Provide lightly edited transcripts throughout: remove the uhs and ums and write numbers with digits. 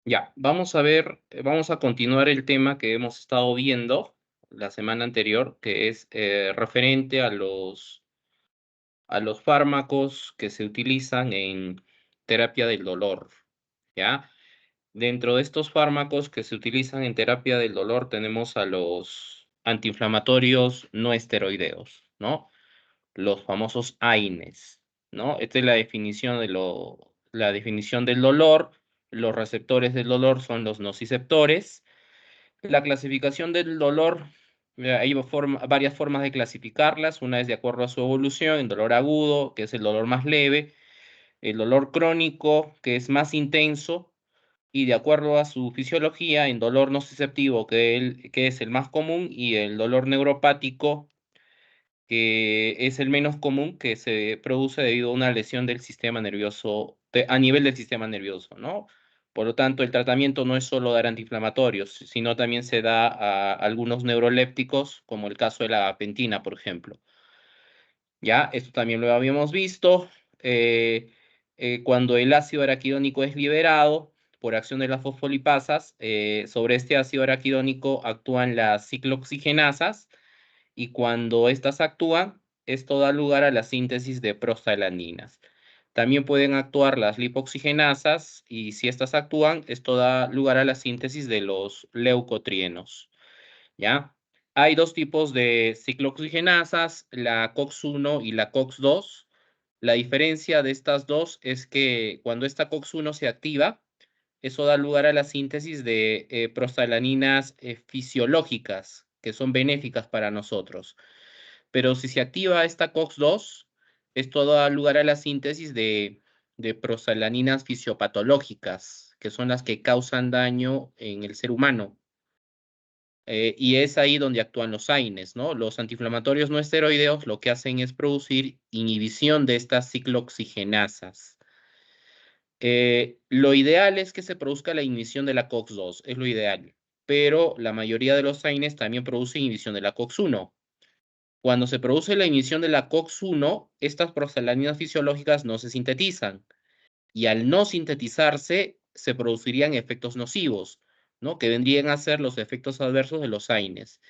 Ya, vamos a ver, vamos a continuar el tema que hemos estado viendo la semana anterior, que es referente a los fármacos que se utilizan en terapia del dolor, ¿ya? Dentro de estos fármacos que se utilizan en terapia del dolor tenemos a los antiinflamatorios no esteroideos, ¿no? Los famosos AINES, ¿no? Esta es la definición la definición del dolor. Los receptores del dolor son los nociceptores. La clasificación del dolor, hay varias formas de clasificarlas. Una es de acuerdo a su evolución, el dolor agudo, que es el dolor más leve, el dolor crónico, que es más intenso, y de acuerdo a su fisiología, en dolor nociceptivo, que es el más común, y el dolor neuropático, que es el menos común, que se produce debido a una lesión del sistema nervioso, a nivel del sistema nervioso, ¿no? Por lo tanto, el tratamiento no es solo dar antiinflamatorios, sino también se da a algunos neurolépticos, como el caso de la gabapentina, por ejemplo. Ya, esto también lo habíamos visto. eh, Cuando el ácido araquidónico es liberado por acción de las fosfolipasas, sobre este ácido araquidónico actúan las ciclooxigenasas, y cuando estas actúan, esto da lugar a la síntesis de prostaglandinas. También pueden actuar las lipoxigenasas, y si estas actúan, esto da lugar a la síntesis de los leucotrienos, ¿ya? Hay dos tipos de ciclooxigenasas, la COX-1 y la COX-2. La diferencia de estas dos es que cuando esta COX-1 se activa, eso da lugar a la síntesis de prostaglandinas fisiológicas, que son benéficas para nosotros. Pero si se activa esta COX-2, esto da lugar a la síntesis de prostaglandinas fisiopatológicas, que son las que causan daño en el ser humano. Y es ahí donde actúan los AINES, ¿no? Los antiinflamatorios no esteroideos lo que hacen es producir inhibición de estas ciclooxigenasas. Lo ideal es que se produzca la inhibición de la COX-2, es lo ideal, pero la mayoría de los AINES también producen inhibición de la COX-1. Cuando se produce la inhibición de la COX-1, estas prostaglandinas fisiológicas no se sintetizan, y al no sintetizarse se producirían efectos nocivos, ¿no? Que vendrían a ser los efectos adversos de los AINES.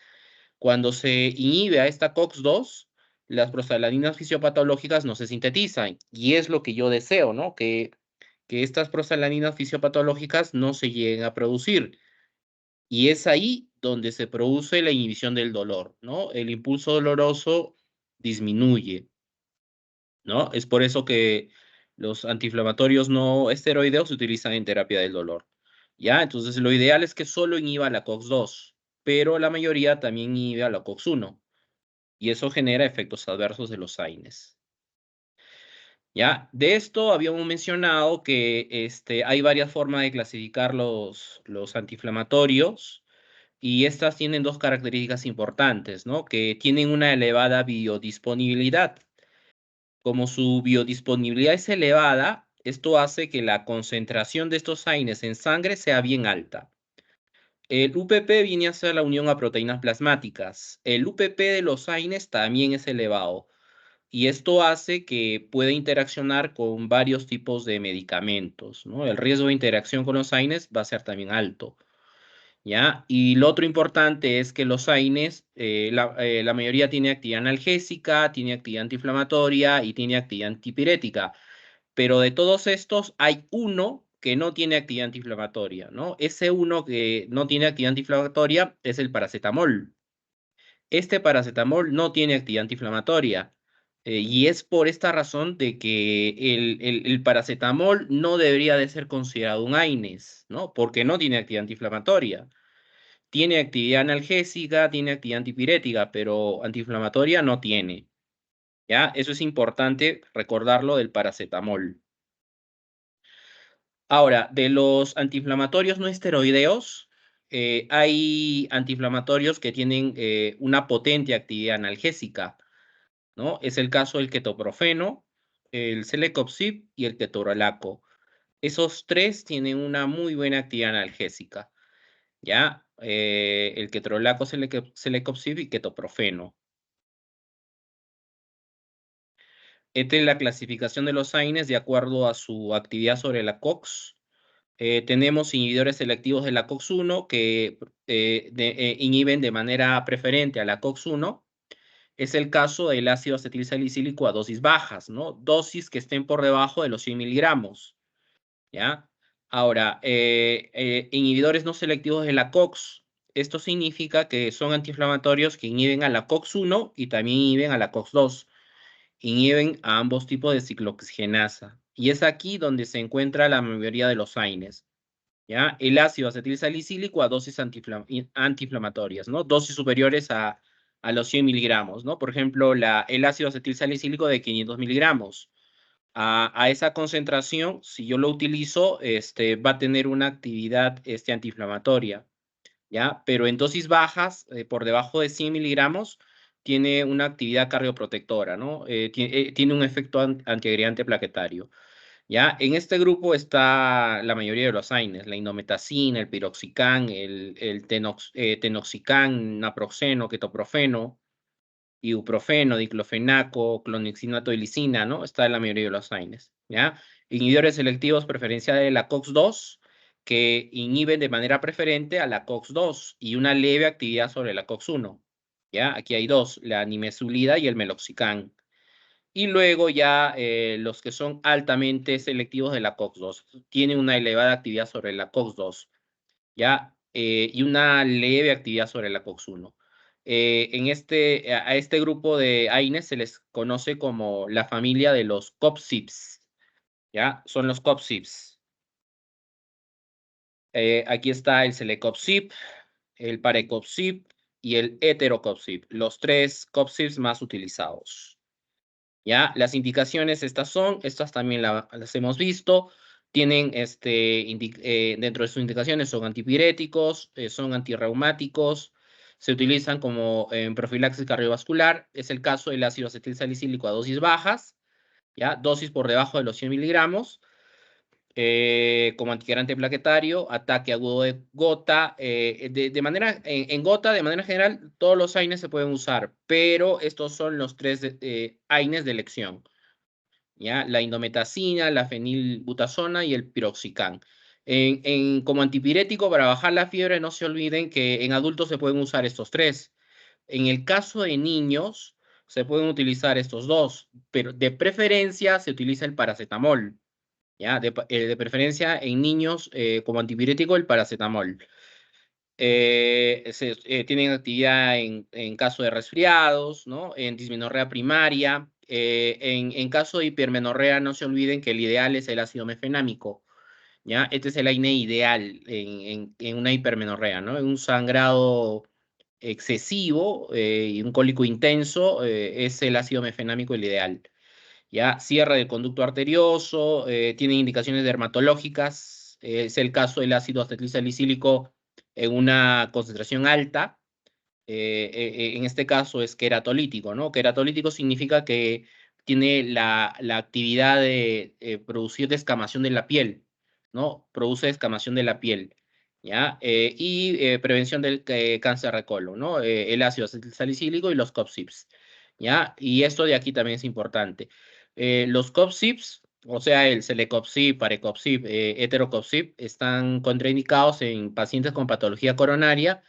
Cuando se inhibe a esta COX-2, las prostaglandinas fisiopatológicas no se sintetizan, y es lo que yo deseo, ¿no? Que estas prostaglandinas fisiopatológicas no se lleguen a producir. Y es ahí donde se produce la inhibición del dolor, ¿no? El impulso doloroso disminuye, ¿no? Es por eso que los antiinflamatorios no esteroideos se utilizan en terapia del dolor, ¿ya? Entonces, lo ideal es que solo inhiba la COX-2, pero la mayoría también inhibe a la COX-1, y eso genera efectos adversos de los AINES. ¿Ya? De esto habíamos mencionado que hay varias formas de clasificar los antiinflamatorios, y estas tienen dos características importantes, ¿no? Que tienen una elevada biodisponibilidad. Como su biodisponibilidad es elevada, esto hace que la concentración de estos AINES en sangre sea bien alta. El UPP viene a ser la unión a proteínas plasmáticas. El UPP de los AINES también es elevado, y esto hace que pueda interaccionar con varios tipos de medicamentos, ¿no? El riesgo de interacción con los AINES va a ser también alto, ¿ya? Y lo otro importante es que los AINES, la mayoría tiene actividad analgésica, tiene actividad antiinflamatoria y tiene actividad antipirética, pero de todos estos hay uno que no tiene actividad antiinflamatoria, ¿no? Ese uno que no tiene actividad antiinflamatoria es el paracetamol. Este paracetamol no tiene actividad antiinflamatoria, y es por esta razón de que el paracetamol no debería de ser considerado un AINES, ¿no? Porque no tiene actividad antiinflamatoria. Tiene actividad analgésica, tiene actividad antipirética, pero antiinflamatoria no tiene, ¿ya? Eso es importante recordarlo del paracetamol. Ahora, de los antiinflamatorios no esteroideos, hay antiinflamatorios que tienen una potente actividad analgésica, ¿no? Es el caso del ketoprofeno, el celecoxib y el ketorolaco. Esos tres tienen una muy buena actividad analgésica, ¿ya? El ketorolaco, celecoxib y ketoprofeno. Esta es la clasificación de los AINES de acuerdo a su actividad sobre la COX. Tenemos inhibidores selectivos de la COX-1 que inhiben de manera preferente a la COX-1. Es el caso del ácido acetilsalicílico a dosis bajas, ¿no? Dosis que estén por debajo de los 100 miligramos, ¿ya? Ahora, inhibidores no selectivos de la COX. Esto significa que son antiinflamatorios que inhiben a la COX-1 y también inhiben a la COX-2. Inhiben a ambos tipos de ciclooxigenasa. Y es aquí donde se encuentra la mayoría de los AINES. ¿Ya? El ácido acetilsalicílico a dosis antiinflamatorias, ¿no? Dosis superiores a los 100 miligramos, ¿no? Por ejemplo, el ácido acetilsalicílico de 500 miligramos. A esa concentración, si yo lo utilizo, va a tener una actividad antiinflamatoria, ¿ya? Pero en dosis bajas, por debajo de 100 miligramos, tiene una actividad cardioprotectora, ¿no? Tiene un efecto antiagregante plaquetario. ¿Ya? En este grupo está la mayoría de los AINES, la indometacina, el piroxicam, el tenoxicam, naproxeno, ketoprofeno, ibuprofeno, diclofenaco, clonexinato y lisina, ¿no? Está en la mayoría de los AINES, ¿ya? Inhibidores selectivos preferenciales de la COX-2 que inhiben de manera preferente a la COX-2 y una leve actividad sobre la COX-1, ¿ya? Aquí hay dos, la nimesulida y el meloxicam. Y luego ya los que son altamente selectivos de la COX-2 tienen una elevada actividad sobre la COX-2, ¿ya? Y una leve actividad sobre la COX-1. A este grupo de AINES se les conoce como la familia de los COPSIPs, ¿ya? Son los COPSIPs. Aquí está el Celecopsip, el Parecopsip y el Heterocopsip, los tres COPSIPs más utilizados. ¿Ya? Las indicaciones estas también las hemos visto, tienen dentro de sus indicaciones son antipiréticos, son antirreumáticos, se utilizan como en profilaxis cardiovascular, es el caso del ácido acetilsalicílico a dosis bajas, ¿ya? Dosis por debajo de los 100 miligramos, como antiquedante plaquetario, ataque agudo de gota, en gota, de manera general, todos los AINES se pueden usar, pero estos son los tres AINES de elección, ¿ya? La indometacina, la fenilbutazona y el piroxicam. Como antipirético, para bajar la fiebre, no se olviden que en adultos se pueden usar estos tres. En el caso de niños, se pueden utilizar estos dos, pero de preferencia se utiliza el paracetamol. ¿Ya? De preferencia en niños como antipirético el paracetamol. Tienen actividad en caso de resfriados, ¿no? En dismenorrea primaria. En caso de hipermenorrea, no se olviden que el ideal es el ácido mefenámico, ¿ya? Este es el AINE ideal en una hipermenorrea, ¿no? En un sangrado excesivo y un cólico intenso, es el ácido mefenámico el ideal. ¿Ya? Cierre del conducto arterioso, tiene indicaciones dermatológicas, es el caso del ácido acetilsalicílico en una concentración alta, en este caso es queratolítico, ¿no? Queratolítico significa que tiene la actividad de producir descamación de la piel, ¿no? Produce descamación de la piel, ¿ya? Y prevención del cáncer de colon, ¿no? El ácido acetilsalicílico y los COPSIPs, ¿ya? Y esto de aquí también es importante. Los COPSIPs, o sea, el Celecopsip, Parecopsip, Heterocopsip, están contraindicados en pacientes con patología coronaria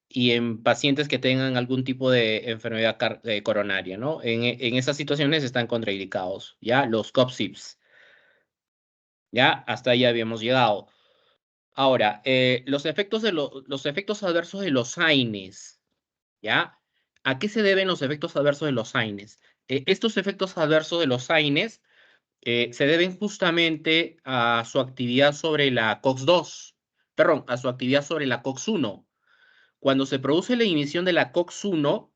y en pacientes que tengan algún tipo de enfermedad coronaria, ¿no? En esas situaciones están contraindicados, ¿ya? Los COPSIPs, ¿ya? Hasta ahí habíamos llegado. Ahora, los efectos adversos de los AINES, ¿ya? ¿A qué se deben los efectos adversos de los AINES? Estos efectos adversos de los AINES se deben justamente a su actividad sobre la COX-2, perdón, a su actividad sobre la COX-1. Cuando se produce la inhibición de la COX-1,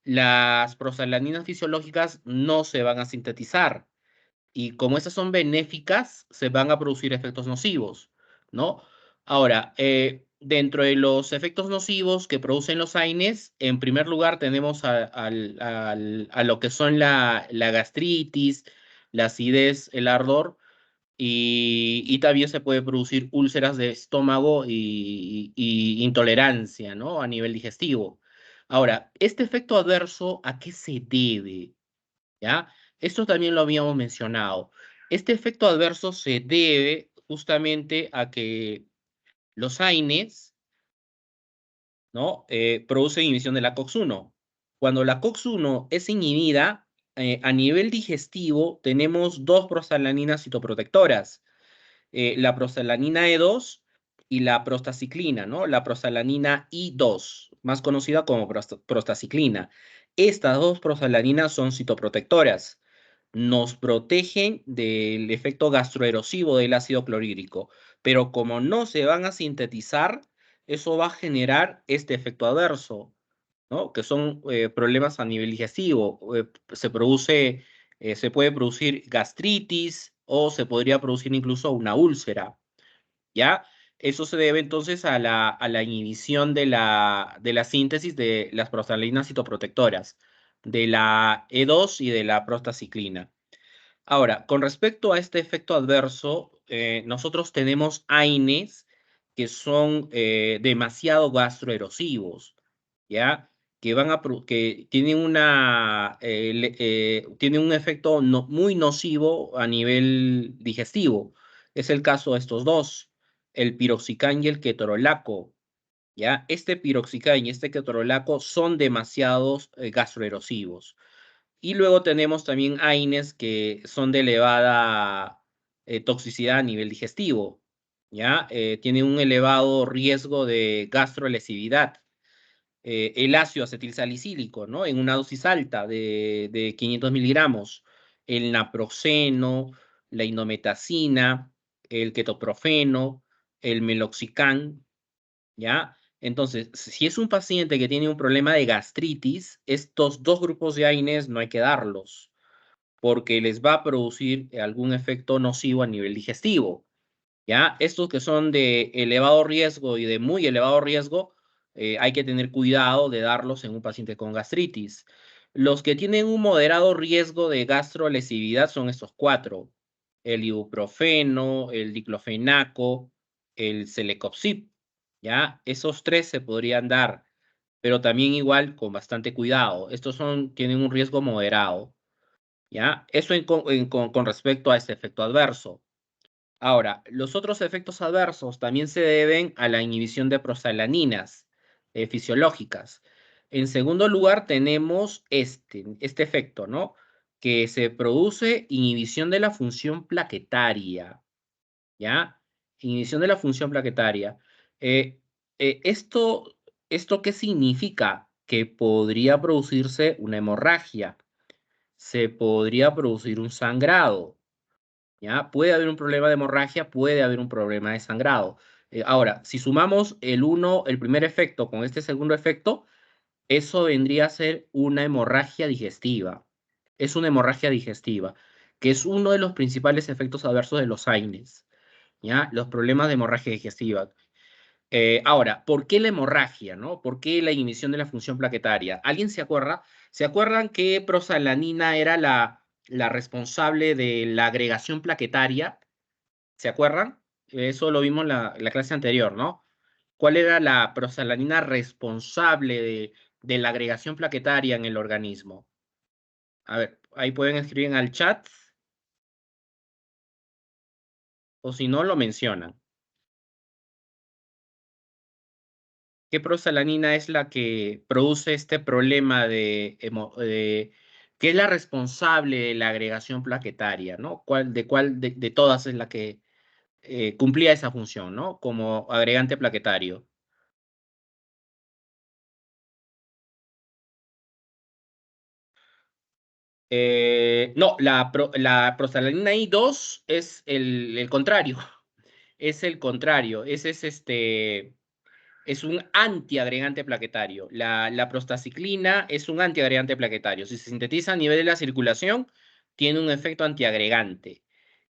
las prostaglandinas fisiológicas no se van a sintetizar. Y como estas son benéficas, se van a producir efectos nocivos, ¿no? Ahora, dentro de los efectos nocivos que producen los AINES, en primer lugar tenemos a lo que son la gastritis, la acidez, el ardor, y también se puede producir úlceras de estómago y intolerancia, ¿no? A nivel digestivo. Ahora, este efecto adverso, ¿a qué se debe? ¿Ya? Esto también lo habíamos mencionado. Este efecto adverso se debe justamente a que los AINES, ¿no? Producen inhibición de la COX-1. Cuando la COX-1 es inhibida, a nivel digestivo tenemos dos prostaglandinas citoprotectoras, la prostaglandina E2 y la prostaciclina, ¿no? La prostaglandina I2, más conocida como prostaciclina. Estas dos prostaglandinas son citoprotectoras. Nos protegen del efecto gastroerosivo del ácido clorhídrico, pero como no se van a sintetizar, eso va a generar este efecto adverso, ¿no? Que son problemas a nivel digestivo. Se puede producir gastritis o se podría producir incluso una úlcera, ¿ya? Eso se debe entonces a la inhibición de la síntesis de las prostaglandinas citoprotectoras, de la E2 y de la prostaciclina. Ahora, con respecto a este efecto adverso, nosotros tenemos AINES que son demasiado gastroerosivos, ¿ya? Que tienen tienen un efecto muy nocivo a nivel digestivo. Es el caso de estos dos, el piroxicam y el ketorolaco, ¿ya? Este piroxicam y este ketorolaco son demasiados gastroerosivos. Y luego tenemos también AINES que son de elevada toxicidad a nivel digestivo, ¿ya? Tienen un elevado riesgo de gastrolesividad. El ácido acetilsalicílico, ¿no? En una dosis alta de 500 miligramos. El naproxeno, la indometacina, el ketoprofeno, el meloxicam, ¿ya? Entonces, si es un paciente que tiene un problema de gastritis, estos dos grupos de AINES no hay que darlos, porque les va a producir algún efecto nocivo a nivel digestivo, ¿ya? Estos que son de elevado riesgo y de muy elevado riesgo, hay que tener cuidado de darlos en un paciente con gastritis. Los que tienen un moderado riesgo de gastrolesividad son estos cuatro: el ibuprofeno, el diclofenaco, el celecoxib, ¿ya? Esos tres se podrían dar, pero también igual con bastante cuidado. Tienen un riesgo moderado, ¿ya? Eso con respecto a este efecto adverso. Ahora, los otros efectos adversos también se deben a la inhibición de prostaglandinas fisiológicas. En segundo lugar, tenemos este efecto, ¿no? Que se produce inhibición de la función plaquetaria, ¿ya? Inhibición de la función plaquetaria. Eh, eh, esto, ¿Esto qué significa? Que podría producirse una hemorragia, se podría producir un sangrado, ¿ya? Puede haber un problema de hemorragia, puede haber un problema de sangrado. Ahora, si sumamos el primer efecto con este segundo efecto, eso vendría a ser una hemorragia digestiva. Es una hemorragia digestiva, que es uno de los principales efectos adversos de los AINES, ¿ya? Los problemas de hemorragia digestiva. Ahora, ¿por qué la hemorragia, no? ¿Por qué la inhibición de la función plaquetaria? ¿Alguien se acuerda? ¿Se acuerdan que prostaglandina era la responsable de la agregación plaquetaria? ¿Se acuerdan? Eso lo vimos en la clase anterior, ¿no? ¿Cuál era la prostaglandina responsable de la agregación plaquetaria en el organismo? A ver, ahí pueden escribir en el chat o si no, lo mencionan. ¿Qué prostaglandina es la que produce este problema que es la responsable de la agregación plaquetaria, ¿no? ¿Cuál de todas es la que cumplía esa función, ¿no? Como agregante plaquetario. No, la prostaglandina I2 es el contrario. Es el contrario. Es un antiagregante plaquetario. La prostaciclina es un antiagregante plaquetario. Si se sintetiza a nivel de la circulación, tiene un efecto antiagregante.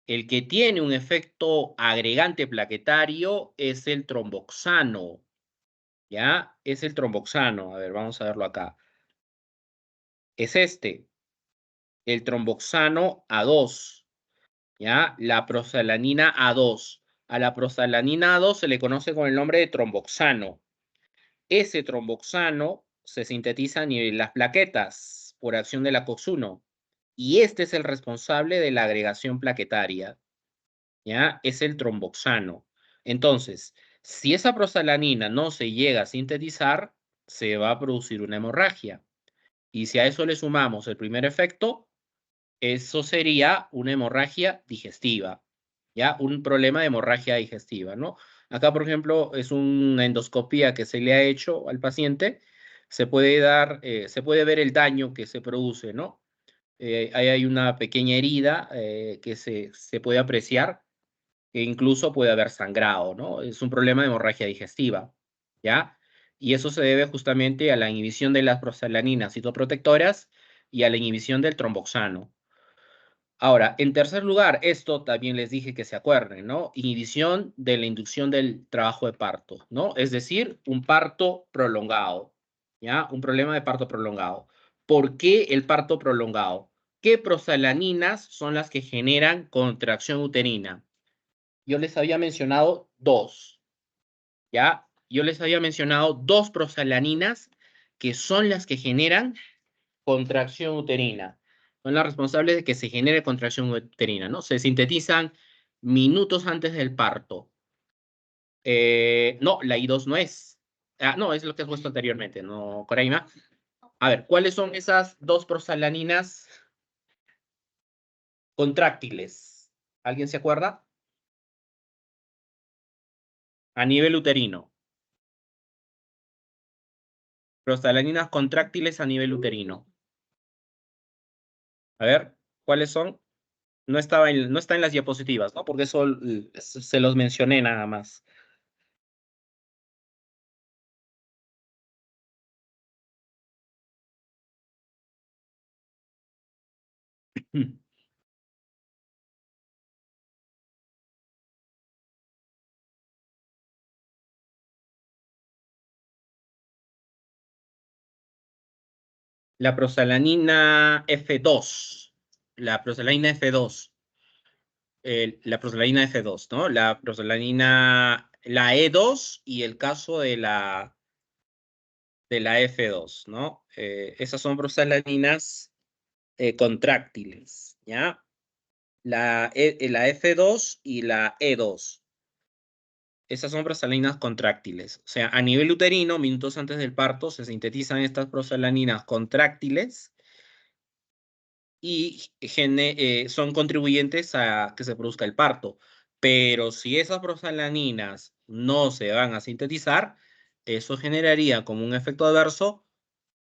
El que tiene un efecto agregante plaquetario es el tromboxano, ¿ya? Es el tromboxano. A ver, vamos a verlo acá. Es el tromboxano A2, ¿ya? La prostaglandina A2. A la prostaglandina A2 se le conoce con el nombre de tromboxano. Ese tromboxano se sintetiza a nivel de las plaquetas por acción de la COX-1 y este es el responsable de la agregación plaquetaria. ¿ya? Es el tromboxano. Entonces, si esa prostalanina no se llega a sintetizar, se va a producir una hemorragia. Y si a eso le sumamos el primer efecto, eso sería una hemorragia digestiva, ¿ya? Un problema de hemorragia digestiva, ¿no? Acá, por ejemplo, es una endoscopía que se le ha hecho al paciente. Se puede ver el daño que se produce, ¿no? Ahí hay una pequeña herida que se puede apreciar e incluso puede haber sangrado, ¿no? Es un problema de hemorragia digestiva, ¿ya? Y eso se debe justamente a la inhibición de las prostaglandinas citoprotectoras y a la inhibición del tromboxano. Ahora, en tercer lugar, esto también les dije que se acuerden, ¿no? Inhibición de la inducción del trabajo de parto, ¿no? Es decir, un parto prolongado, ¿ya? Un problema de parto prolongado. ¿Por qué el parto prolongado? ¿Qué prostaglandinas son las que generan contracción uterina? Yo les había mencionado dos, ¿ya? Yo les había mencionado dos prostaglandinas que son las que generan contracción uterina. Son las responsables de que se genere contracción uterina, ¿no? Se sintetizan minutos antes del parto. No, la I2 no es. Ah, no, es lo que has puesto anteriormente, ¿no, Coraima? A ver, ¿cuáles son esas dos prostaglandinas contráctiles? ¿Alguien se acuerda? A nivel uterino. Prostaglandinas contráctiles a nivel uterino. A ver, ¿cuáles son? No está en las diapositivas, ¿no? Porque eso se los mencioné nada más. La prostaglandina F2. La prostaglandina F2. La prostaglandina F2, ¿no? La prostaglandina, la E2 y el caso de la F2, ¿no? Esas son prostaglandinas contráctiles, ¿ya? La F2 y la E2. Esas son prostaglandinas contráctiles. O sea, a nivel uterino, minutos antes del parto, se sintetizan estas prostaglandinas contráctiles y son contribuyentes a que se produzca el parto. Pero si esas prostaglandinas no se van a sintetizar, eso generaría como un efecto adverso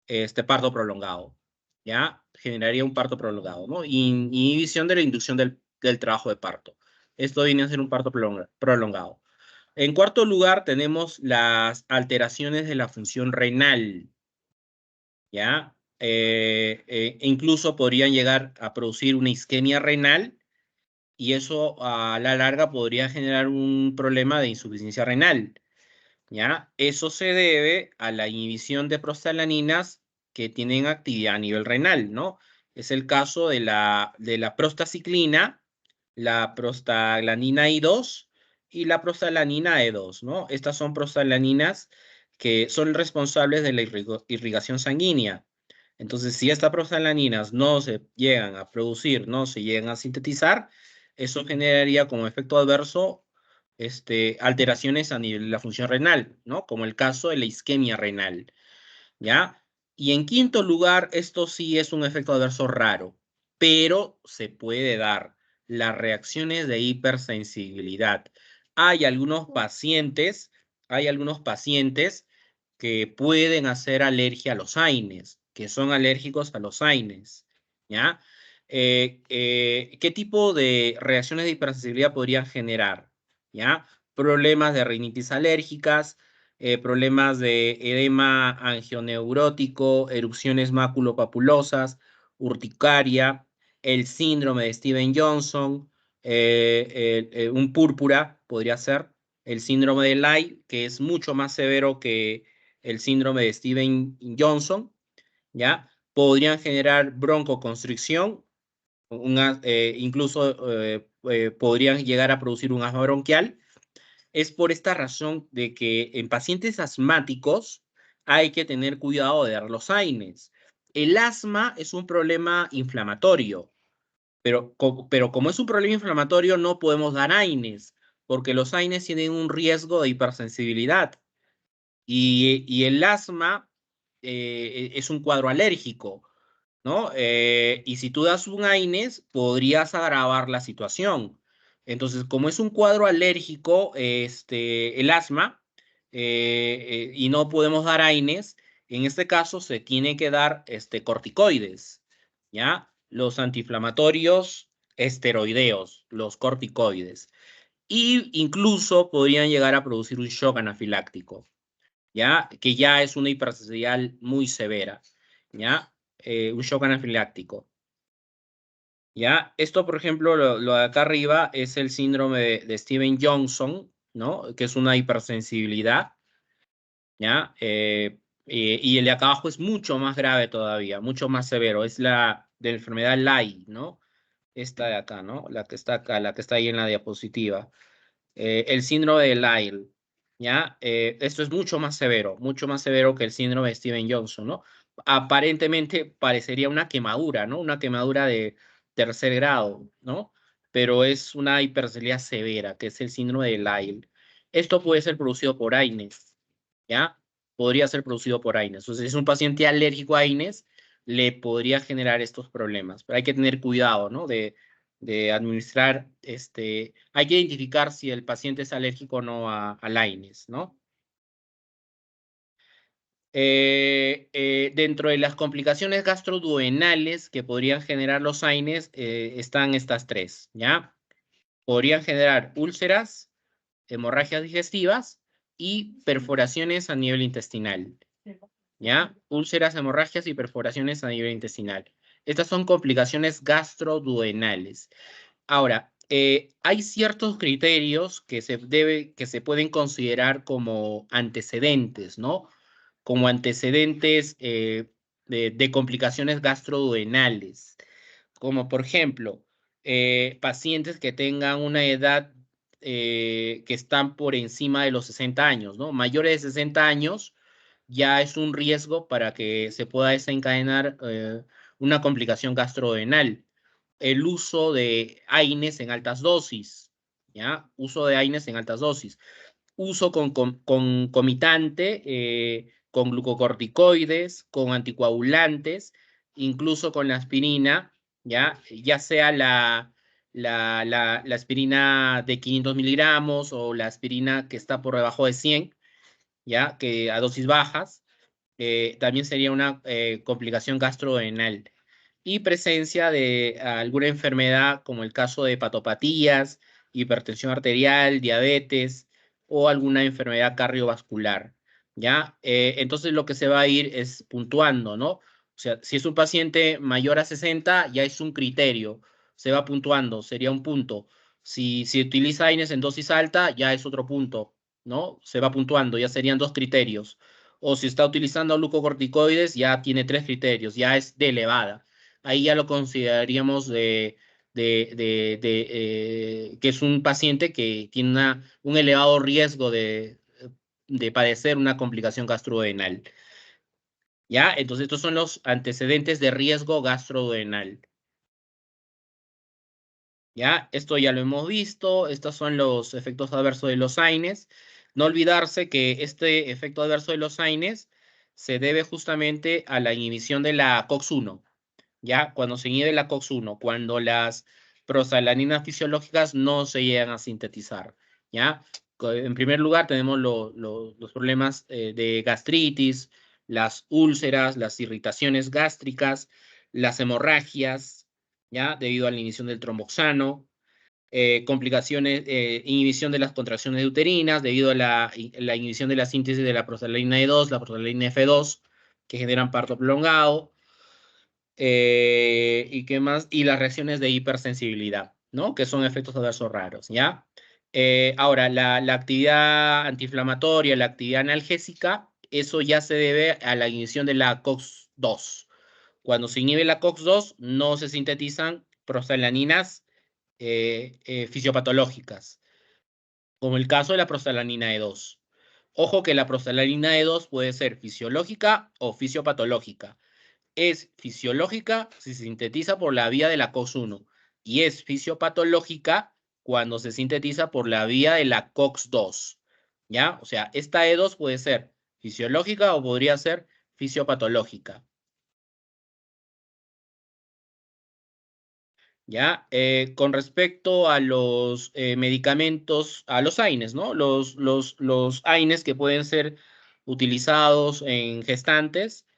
este parto prolongado, ¿ya? Generaría un parto prolongado, ¿no? Inhibición de la inducción del trabajo de parto. Esto viene a ser un parto prolongado. En cuarto lugar, tenemos las alteraciones de la función renal, ¿ya? Incluso podrían llegar a producir una isquemia renal y eso a la larga podría generar un problema de insuficiencia renal, ¿ya? Eso se debe a la inhibición de prostaglandinas que tienen actividad a nivel renal, ¿no? Es el caso de la prostaciclina, la prostaglandina I2 y la prostaglandina E2, ¿no? Estas son prostaglandinas que son responsables de la irrigación sanguínea. Entonces, si estas prostaglandinas no se llegan a producir, no se llegan a sintetizar, eso generaría como efecto adverso alteraciones a nivel de la función renal, ¿no? Como el caso de la isquemia renal, ¿ya? Y en quinto lugar, esto sí es un efecto adverso raro, pero se puede dar las reacciones de hipersensibilidad. Hay algunos pacientes que pueden hacer alergia a los AINES, que son alérgicos a los AINES, ¿ya? ¿Qué tipo de reacciones de hipersensibilidad podrían generar? ¿Ya? Problemas de rinitis alérgicas, problemas de edema angioneurótico, erupciones maculopapulosas, urticaria, el síndrome de Steven-Johnson, un púrpura podría ser, el síndrome de Leigh, que es mucho más severo que el síndrome de Steven-Johnson, ¿ya? Podrían generar broncoconstricción, incluso podrían llegar a producir un asma bronquial. Es por esta razón de que en pacientes asmáticos hay que tener cuidado de dar los AINES. El asma es un problema inflamatorio, Pero como es un problema inflamatorio, no podemos dar AINES, porque los AINES tienen un riesgo de hipersensibilidad. Y el asma es un cuadro alérgico, ¿no? Y si tú das un AINES, podrías agravar la situación. Entonces, como es un cuadro alérgico, el asma, y no podemos dar AINES, en este caso se tiene que dar corticoides, ¿ya? Los antiinflamatorios esteroideos, los corticoides. Y incluso podrían llegar a producir un shock anafiláctico, ¿ya? Que ya es una hipersensibilidad muy severa, ¿ya? Un shock anafiláctico, ¿ya? Esto, por ejemplo, lo de acá arriba es el síndrome de Steven-Johnson, ¿no? Que es una hipersensibilidad, ¿ya? Y el de acá abajo es mucho más grave todavía, mucho más severo, es la de la enfermedad Lai, ¿no? Esta de acá, ¿no? La que está acá, la que está ahí en la diapositiva. El síndrome de Lyell, ¿ya? Esto es mucho más severo que el síndrome de Steven Johnson, ¿no? Aparentemente parecería una quemadura, ¿no? Una quemadura de tercer grado, ¿no? Pero es una hipersensibilidad severa, que es el síndrome de Lyell. Esto puede ser producido por AINES, ¿ya? Podría ser producido por AINES. Entonces, si es un paciente alérgico a AINES, le podría generar estos problemas. Pero hay que tener cuidado, ¿no? De administrar, hay que identificar si el paciente es alérgico o no al AINES, ¿no? Dentro de las complicaciones gastroduodenales que podrían generar los AINES están estas tres, ¿ya? Podrían generar úlceras, hemorragias digestivas y perforaciones a nivel intestinal, ¿ya? Úlceras, hemorragias y perforaciones a nivel intestinal. Estas son complicaciones gastroduodenales. Ahora, hay ciertos criterios que se pueden considerar como antecedentes, ¿no? Como antecedentes de complicaciones gastroduodenales, como por ejemplo, pacientes que tengan una edad que están por encima de los 60 años, ¿no? Mayores de 60 años ya es un riesgo para que se pueda desencadenar una complicación gastroduodenal. El uso de AINES en altas dosis, ¿ya? Uso de AINES en altas dosis. Uso concomitante con glucocorticoides, con anticoagulantes, incluso con la aspirina, ya sea la aspirina de 500 miligramos o la aspirina que está por debajo de 100, ¿ya? Que a dosis bajas, también sería una complicación gastrodenal. Y presencia de alguna enfermedad, como el caso de hepatopatías, hipertensión arterial, diabetes o alguna enfermedad cardiovascular, ¿ya? Entonces lo que se va a ir es puntuando, ¿no? O sea, si es un paciente mayor a 60, ya es un criterio, se va puntuando, sería un punto. Si utiliza AINES en dosis alta, ya es otro punto, ¿no? Se va puntuando, ya serían dos criterios. O si está utilizando glucocorticoides, ya tiene tres criterios, ya es de elevada. Ahí ya lo consideraríamos que es un paciente que tiene un elevado riesgo de padecer una complicación gastrodenal. ¿Ya? Entonces, estos son los antecedentes de riesgo gastrodenal. ¿Ya? Esto ya lo hemos visto. Estos son los efectos adversos de los AINES. No olvidarse que este efecto adverso de los AINES se debe justamente a la inhibición de la COX-1. ¿Ya? Cuando se inhibe la COX-1, cuando las prostaglandinas fisiológicas no se llegan a sintetizar, ¿ya? En primer lugar tenemos los problemas de gastritis, las úlceras, las irritaciones gástricas, las hemorragias, ¿ya? Debido a la inhibición del tromboxano, complicaciones, inhibición de las contracciones uterinas, debido a la inhibición de la síntesis de la prostaglandina E2, la prostaglandina F2, que generan parto prolongado, ¿y qué más? Y las reacciones de hipersensibilidad, ¿no? Que son efectos adversos raros, ¿ya? Ahora, la actividad antiinflamatoria, la actividad analgésica, eso ya se debe a la inhibición de la COX-2. Cuando se inhibe la COX-2, no se sintetizan prostaglandinas fisiopatológicas, como el caso de la prostaglandina E2. Ojo que la prostaglandina E2 puede ser fisiológica o fisiopatológica. Es fisiológica si se sintetiza por la vía de la COX-1 y es fisiopatológica cuando se sintetiza por la vía de la COX-2, ¿ya? O sea, esta E2 puede ser fisiológica o podría ser fisiopatológica. ¿Ya? Con respecto a los medicamentos, a los AINES, ¿no? Los AINES que pueden ser utilizados en gestantes,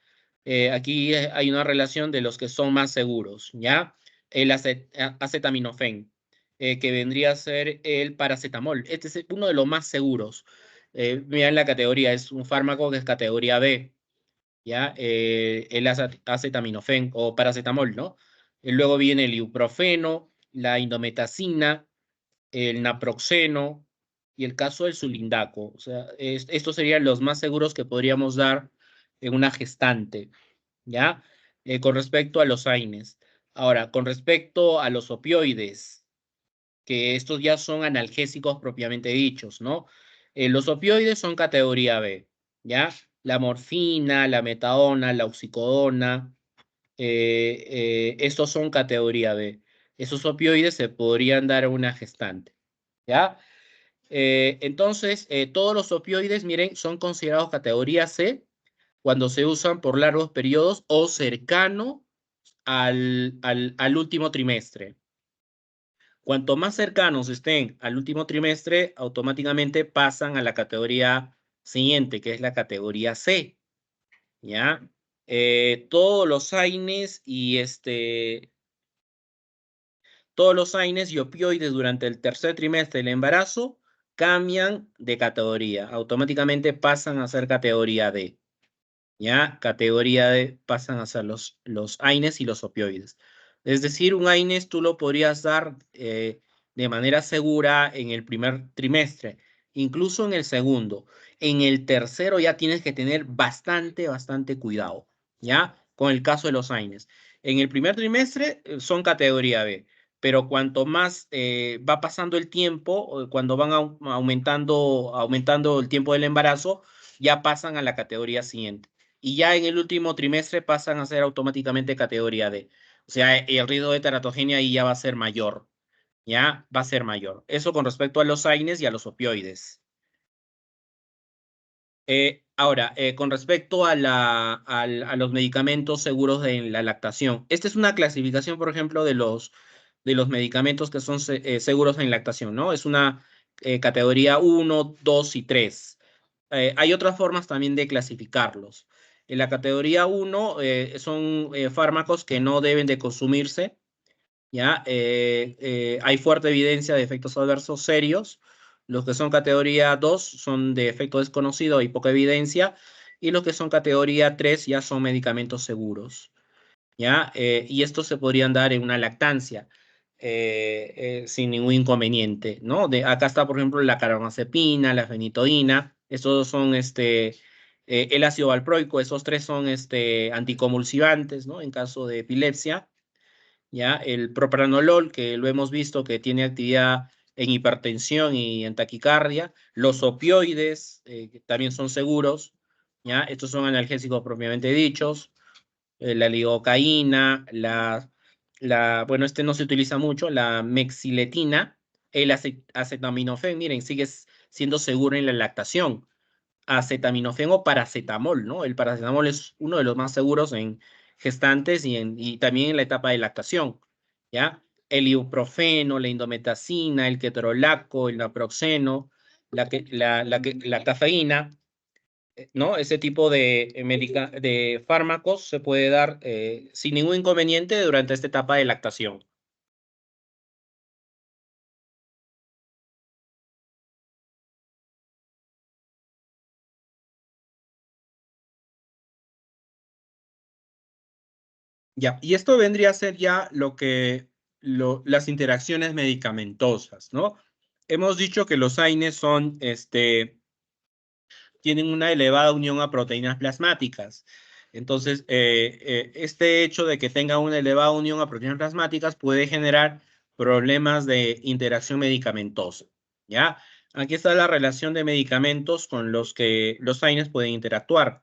aquí hay una relación de los que son más seguros, ¿ya? El acetaminofén, que vendría a ser el paracetamol. Este es uno de los más seguros. Mira en la categoría, es un fármaco que es categoría B, ¿ya? El acetaminofén o paracetamol, ¿no? Luego viene el ibuprofeno, la indometacina, el naproxeno y el caso del sulindaco. O sea, estos serían los más seguros que podríamos dar en una gestante, ¿ya? Con respecto a los AINES. Ahora, con respecto a los opioides, que estos ya son analgésicos propiamente dichos, ¿no? Los opioides son categoría B, ¿ya? La morfina, la metadona, la oxicodona, estos son categoría B. Esos opioides se podrían dar a una gestante, ¿ya? Entonces, todos los opioides, miren, son considerados categoría C cuando se usan por largos periodos o cercano al último trimestre. Cuanto más cercanos estén al último trimestre, automáticamente pasan a la categoría siguiente, que es la categoría C, ¿ya? Todos los AINES y todos los AINES y opioides durante el tercer trimestre del embarazo cambian de categoría, automáticamente pasan a ser categoría D. ¿Ya? Categoría de pasan a ser los AINES y los opioides. Es decir, un AINES tú lo podrías dar de manera segura en el primer trimestre, incluso en el segundo. En el tercero ya tienes que tener bastante cuidado, ¿ya? Con el caso de los AINES. En el primer trimestre son categoría B, pero cuanto más va pasando el tiempo, cuando van aumentando el tiempo del embarazo, ya pasan a la categoría siguiente y ya en el último trimestre pasan a ser automáticamente categoría D. O sea, el riesgo de teratogenia ahí ya va a ser mayor, ¿ya? Va a ser mayor. Eso con respecto a los AINES y a los opioides. Ahora, con respecto a los medicamentos seguros de la lactación. Esta es una clasificación, por ejemplo, de los medicamentos que son seguros en lactación, ¿no? Es una categoría 1, 2 y 3. Hay otras formas también de clasificarlos. En la categoría 1 son fármacos que no deben de consumirse, ¿ya? Hay fuerte evidencia de efectos adversos serios. Los que son categoría 2 son de efecto desconocido y poca evidencia. Y los que son categoría 3 ya son medicamentos seguros, ¿ya? Y estos se podrían dar en una lactancia sin ningún inconveniente, ¿no? Acá está, por ejemplo, la carbamazepina, la fenitoína. Estos son el ácido valproico. Esos tres son anticonvulsivantes, ¿no? En caso de epilepsia. ¿Ya? El propranolol, que lo hemos visto que tiene actividad en hipertensión y en taquicardia. Los opioides, que también son seguros, ¿ya? Estos son analgésicos propiamente dichos. La lidocaína, bueno, no se utiliza mucho, la mexiletina, el acetaminofén, miren, sigue siendo seguro en la lactación. Acetaminofén o paracetamol, ¿no? El paracetamol es uno de los más seguros en gestantes y también en la etapa de lactación, ¿ya? El ibuprofeno, la indometacina, el ketorolaco, el naproxeno, la cafeína, ¿no? Ese tipo de fármacos se puede dar sin ningún inconveniente durante esta etapa de lactación. Ya, y esto vendría a ser ya las interacciones medicamentosas, ¿no? Hemos dicho que los AINES tienen una elevada unión a proteínas plasmáticas. Entonces, este hecho de que tenga una elevada unión a proteínas plasmáticas puede generar problemas de interacción medicamentosa, ¿ya? Aquí está la relación de medicamentos con los que los AINES pueden interactuar,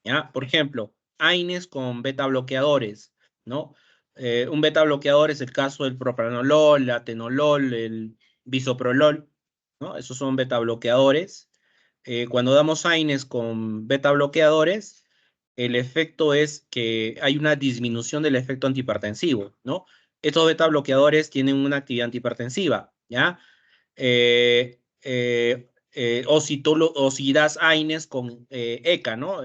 ¿ya? Por ejemplo, AINES con beta bloqueadores, ¿no? Un beta bloqueador es el caso del propranolol, el atenolol, el bisoprolol, ¿no? Esos son beta bloqueadores. Cuando damos AINES con beta bloqueadores, el efecto es que hay una disminución del efecto antihipertensivo, ¿no? Estos beta bloqueadores tienen una actividad antihipertensiva, ¿ya? O si das AINES con ECA, ¿no?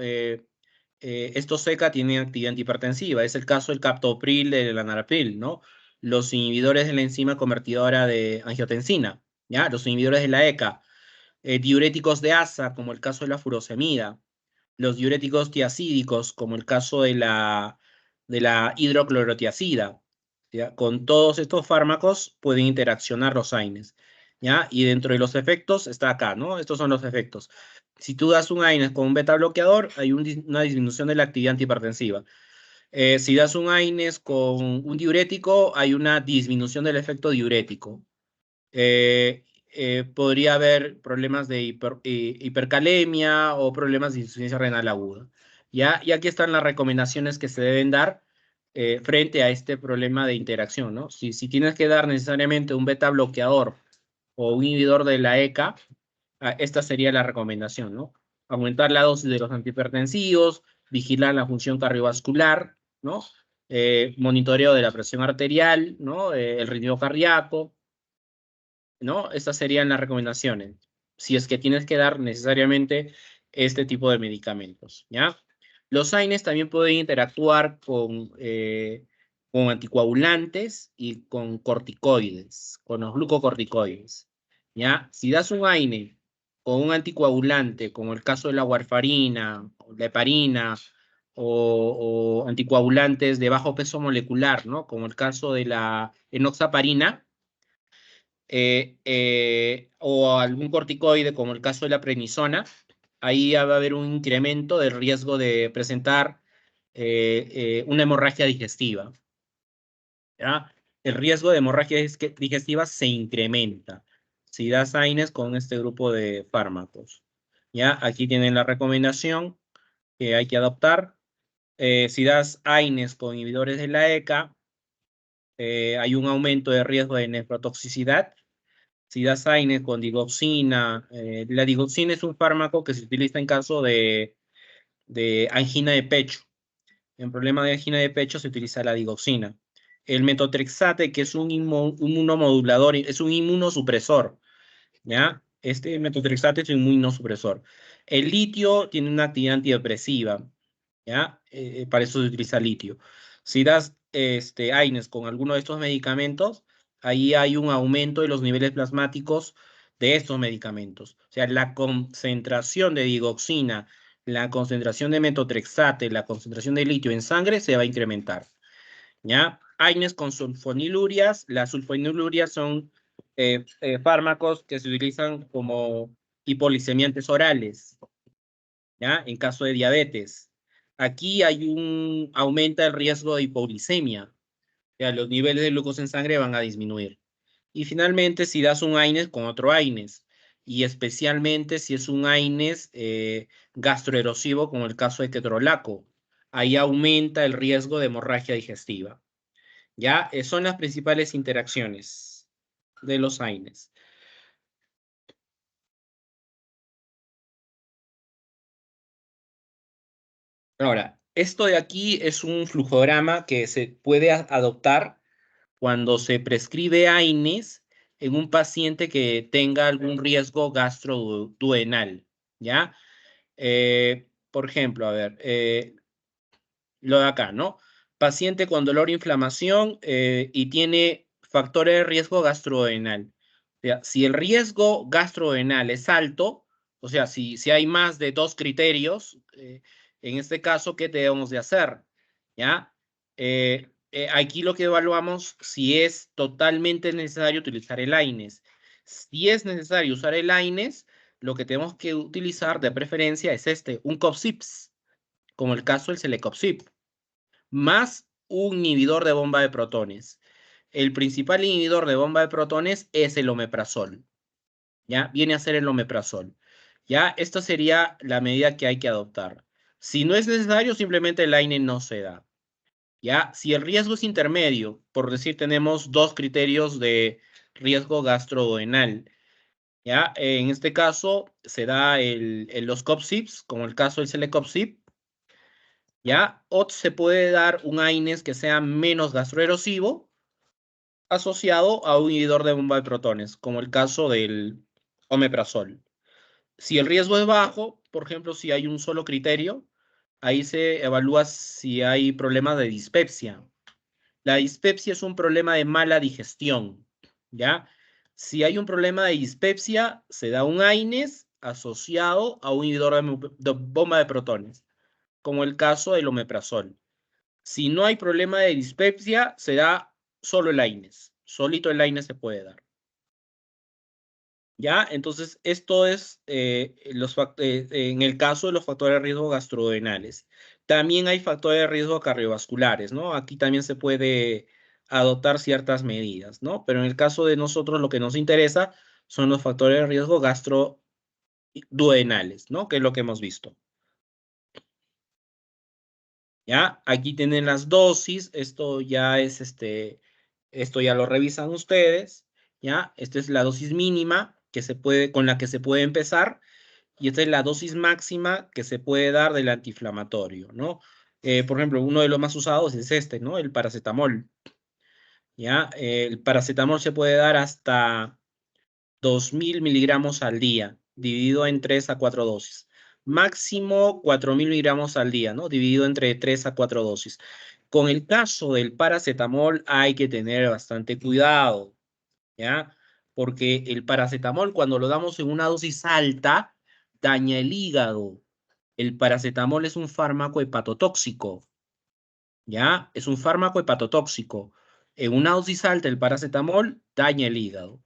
Estos ECA tienen actividad antihipertensiva. Es el caso del captopril, del enalapril, ¿no? Los inhibidores de la enzima convertidora de angiotensina, ¿ya? Los inhibidores de la ECA. Diuréticos de asa, como el caso de la furosemida. Los diuréticos tiacídicos, como el caso de la hidroclorotiacida. ¿Ya? Con todos estos fármacos pueden interaccionar los AINES, ¿ya? Y dentro de los efectos está acá, ¿no? Estos son los efectos. Si tú das un AINES con un beta bloqueador, hay una disminución de la actividad antihipertensiva. Si das un AINES con un diurético, hay una disminución del efecto diurético. Podría haber problemas de hipercalemia o problemas de insuficiencia renal aguda. ¿Ya? Y aquí están las recomendaciones que se deben dar frente a este problema de interacción, ¿no? Si tienes que dar necesariamente un beta bloqueador o un inhibidor de la ECA, esta sería la recomendación, ¿no? Aumentar la dosis de los antihipertensivos, vigilar la función cardiovascular, ¿no? Monitoreo de la presión arterial, ¿no? El ritmo cardíaco, ¿no? Estas serían las recomendaciones, si es que tienes que dar necesariamente este tipo de medicamentos, ¿ya? Los AINES también pueden interactuar con anticoagulantes y con corticoides, con los glucocorticoides, ¿ya? Si das un AINE con un anticoagulante, como el caso de la warfarina, la heparina, o anticoagulantes de bajo peso molecular, ¿no? Como el caso de la enoxaparina, o algún corticoide, como el caso de la prednisona, ahí va a haber un incremento del riesgo de presentar una hemorragia digestiva, ¿ya? El riesgo de hemorragia digestiva se incrementa si das AINES con este grupo de fármacos, ¿ya? Aquí tienen la recomendación que hay que adoptar. Si das AINES con inhibidores de la ECA, hay un aumento de riesgo de nefrotoxicidad. Si das AINES con digoxina, la digoxina es un fármaco que se utiliza en caso de angina de pecho. En problema de angina de pecho se utiliza la digoxina. El metotrexate, que es un inmunomodulador, es un inmunosupresor, ¿ya? Este metotrexate es un inmunosupresor. El litio tiene una actividad antidepresiva, ¿ya? Para eso se utiliza litio. Si das AINES con alguno de estos medicamentos, ahí hay un aumento de los niveles plasmáticos de estos medicamentos. O sea, la concentración de digoxina, la concentración de metotrexate, la concentración de litio en sangre se va a incrementar, ¿ya? AINES con sulfonilurias. Las sulfonilurias son fármacos que se utilizan como hipolicemiantes orales, ¿ya? En caso de diabetes. Aquí aumenta el riesgo de hipoglicemia. Ya, los niveles de glucosa en sangre van a disminuir. Y finalmente, si das un AINES con otro AINES, y especialmente si es un AINES gastroerosivo, como el caso de ketorolaco, ahí aumenta el riesgo de hemorragia digestiva. ¿Ya? Son las principales interacciones de los AINES. Ahora, esto de aquí es un flujograma que se puede adoptar cuando se prescribe AINES en un paciente que tenga algún riesgo gastroduodenal, ¿ya? Por ejemplo, a ver, lo de acá, ¿no? Paciente con dolor e inflamación y tiene factores de riesgo gastroduodenal. O sea, si el riesgo gastroduodenal es alto, o sea, si hay más de 2 criterios, en este caso, ¿qué debemos de hacer? ¿Ya? Aquí lo que evaluamos si es totalmente necesario utilizar el AINES. Si es necesario usar el AINES, lo que tenemos que utilizar de preferencia es un COPSIPS, como el caso del Celecopsip, más un inhibidor de bomba de protones. El principal inhibidor de bomba de protones es el omeprazol, ¿ya? Viene a ser el omeprazol. ¿Ya? Esta sería la medida que hay que adoptar. Si no es necesario, simplemente el AINE no se da. ¿ya? Si el riesgo es intermedio, por decir, tenemos dos criterios de riesgo gastroduodenal, ¿ya? En este caso se da los COPSIPs, como el caso del Celecoxib, ¿ya? O se puede dar un AINES que sea menos gastroerosivo asociado a un inhibidor de bomba de protones, como el caso del omeprazol. Si el riesgo es bajo, por ejemplo, si hay un solo criterio, ahí se evalúa si hay problemas de dispepsia. La dispepsia es un problema de mala digestión, ¿ya? Si hay un problema de dispepsia, se da un AINES asociado a un inhibidor de bomba de protones, como el caso del omeprazol. Si no hay problema de dispepsia, se da solo el AINES. Solito el AINES se puede dar. ¿Ya? Entonces, esto es en el caso de los factores de riesgo gastroduodenales. También hay factores de riesgo cardiovasculares, ¿no? Aquí también se puede adoptar ciertas medidas, ¿no? Pero en el caso de nosotros, lo que nos interesa son los factores de riesgo gastroduodenales, ¿no? Que es lo que hemos visto. ¿Ya? Aquí tienen las dosis, esto ya es esto ya lo revisan ustedes, ¿ya? Esta es la dosis mínima con la que se puede empezar, y esta es la dosis máxima que se puede dar del antiinflamatorio, ¿no? Por ejemplo, uno de los más usados es este, ¿no? El paracetamol, ¿ya? El paracetamol se puede dar hasta 2.000 miligramos al día, dividido en 3 a 4 dosis. Máximo 4.000 miligramos al día, ¿no? Dividido entre 3 a 4 dosis. Con el caso del paracetamol hay que tener bastante cuidado, ¿ya? Porque el paracetamol, cuando lo damos en una dosis alta, daña el hígado. El paracetamol es un fármaco hepatotóxico, ¿ya? Es un fármaco hepatotóxico. En una dosis alta, el paracetamol daña el hígado.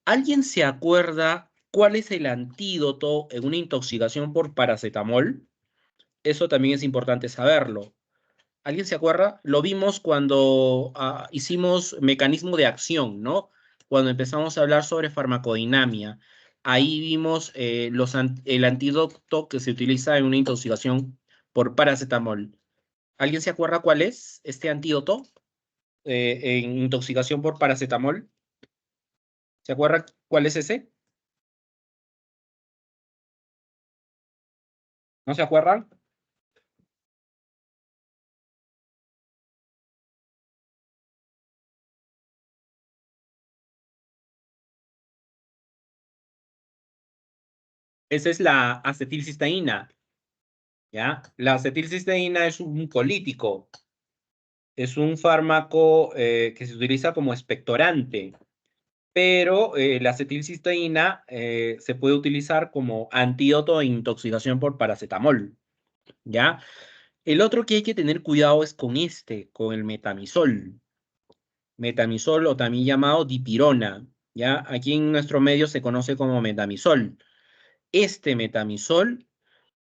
¿Alguien se acuerda cuál es el antídoto en una intoxicación por paracetamol? Eso también es importante saberlo. ¿Alguien se acuerda? Lo vimos cuando hicimos mecanismo de acción, ¿no? Cuando empezamos a hablar sobre farmacodinamia. Ahí vimos el antídoto que se utiliza en una intoxicación por paracetamol. ¿Alguien se acuerda cuál es este antídoto en intoxicación por paracetamol? ¿Se acuerda cuál es ese? ¿No se acuerdan? Esa es la acetilcisteína, ¿ya? La acetilcisteína es un colítico, es un fármaco que se utiliza como expectorante, pero la acetilcisteína se puede utilizar como antídoto de intoxicación por paracetamol, ¿ya? El otro que hay que tener cuidado es con el metamizol. Metamizol, o también llamado dipirona, ¿ya? Aquí en nuestro medio se conoce como metamizol. Este metamizol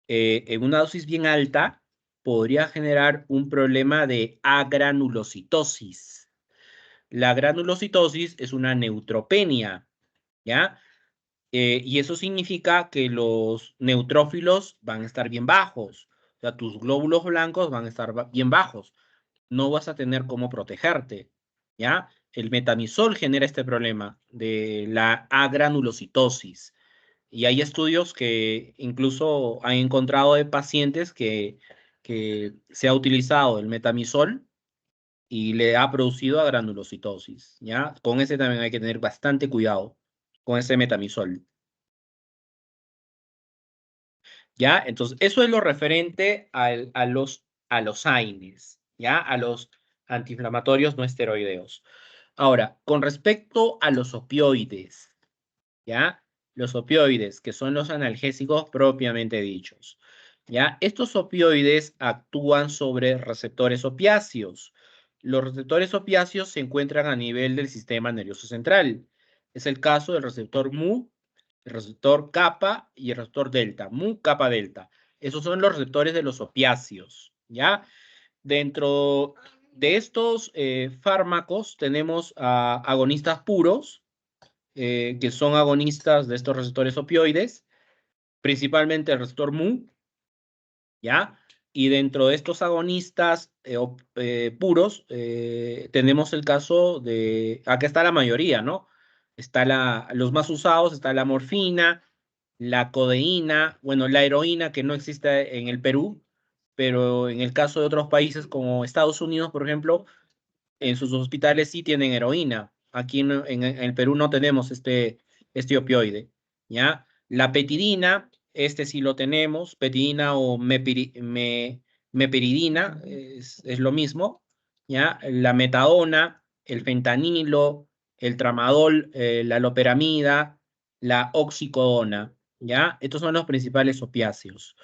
en una dosis bien alta, podría generar un problema de agranulocitosis. La granulocitosis es una neutropenia, ¿ya? Y eso significa que los neutrófilos van a estar bien bajos. O sea, tus glóbulos blancos van a estar bien bajos. No vas a tener cómo protegerte, ¿ya? El metamizol genera este problema de la agranulocitosis. Y hay estudios que incluso han encontrado de pacientes que se ha utilizado el metamizol y le ha producido agranulocitosis, ¿ya? Con ese también hay que tener bastante cuidado, con ese metamizol, ¿ya? Entonces, eso es lo referente a los AINES, ¿ya? A los antiinflamatorios no esteroideos. Ahora, con respecto a los opioides, ¿ya? Los opioides, que son los analgésicos propiamente dichos, ¿ya? Estos opioides actúan sobre receptores opiáceos. Los receptores opiáceos se encuentran a nivel del sistema nervioso central. Es el caso del receptor mu, el receptor kappa y el receptor delta, mu, kappa, delta. Esos son los receptores de los opiáceos, ¿ya? Dentro de estos fármacos tenemos agonistas puros, que son agonistas de estos receptores opioides, principalmente el receptor mu, ¿ya? Y dentro de estos agonistas puros, tenemos el caso de, acá está la mayoría, ¿no? Los más usados, está la morfina, la codeína, bueno, la heroína que no existe en el Perú, pero en el caso de otros países como Estados Unidos, por ejemplo, en sus hospitales sí tienen heroína. Aquí en el Perú no tenemos este opioide, ¿ya? La petidina, este sí lo tenemos, petidina o meperidina, es lo mismo, ¿ya? La metadona, el fentanilo, el tramadol, la loperamida, la oxicodona, ¿ya? Estos son los principales opiáceos.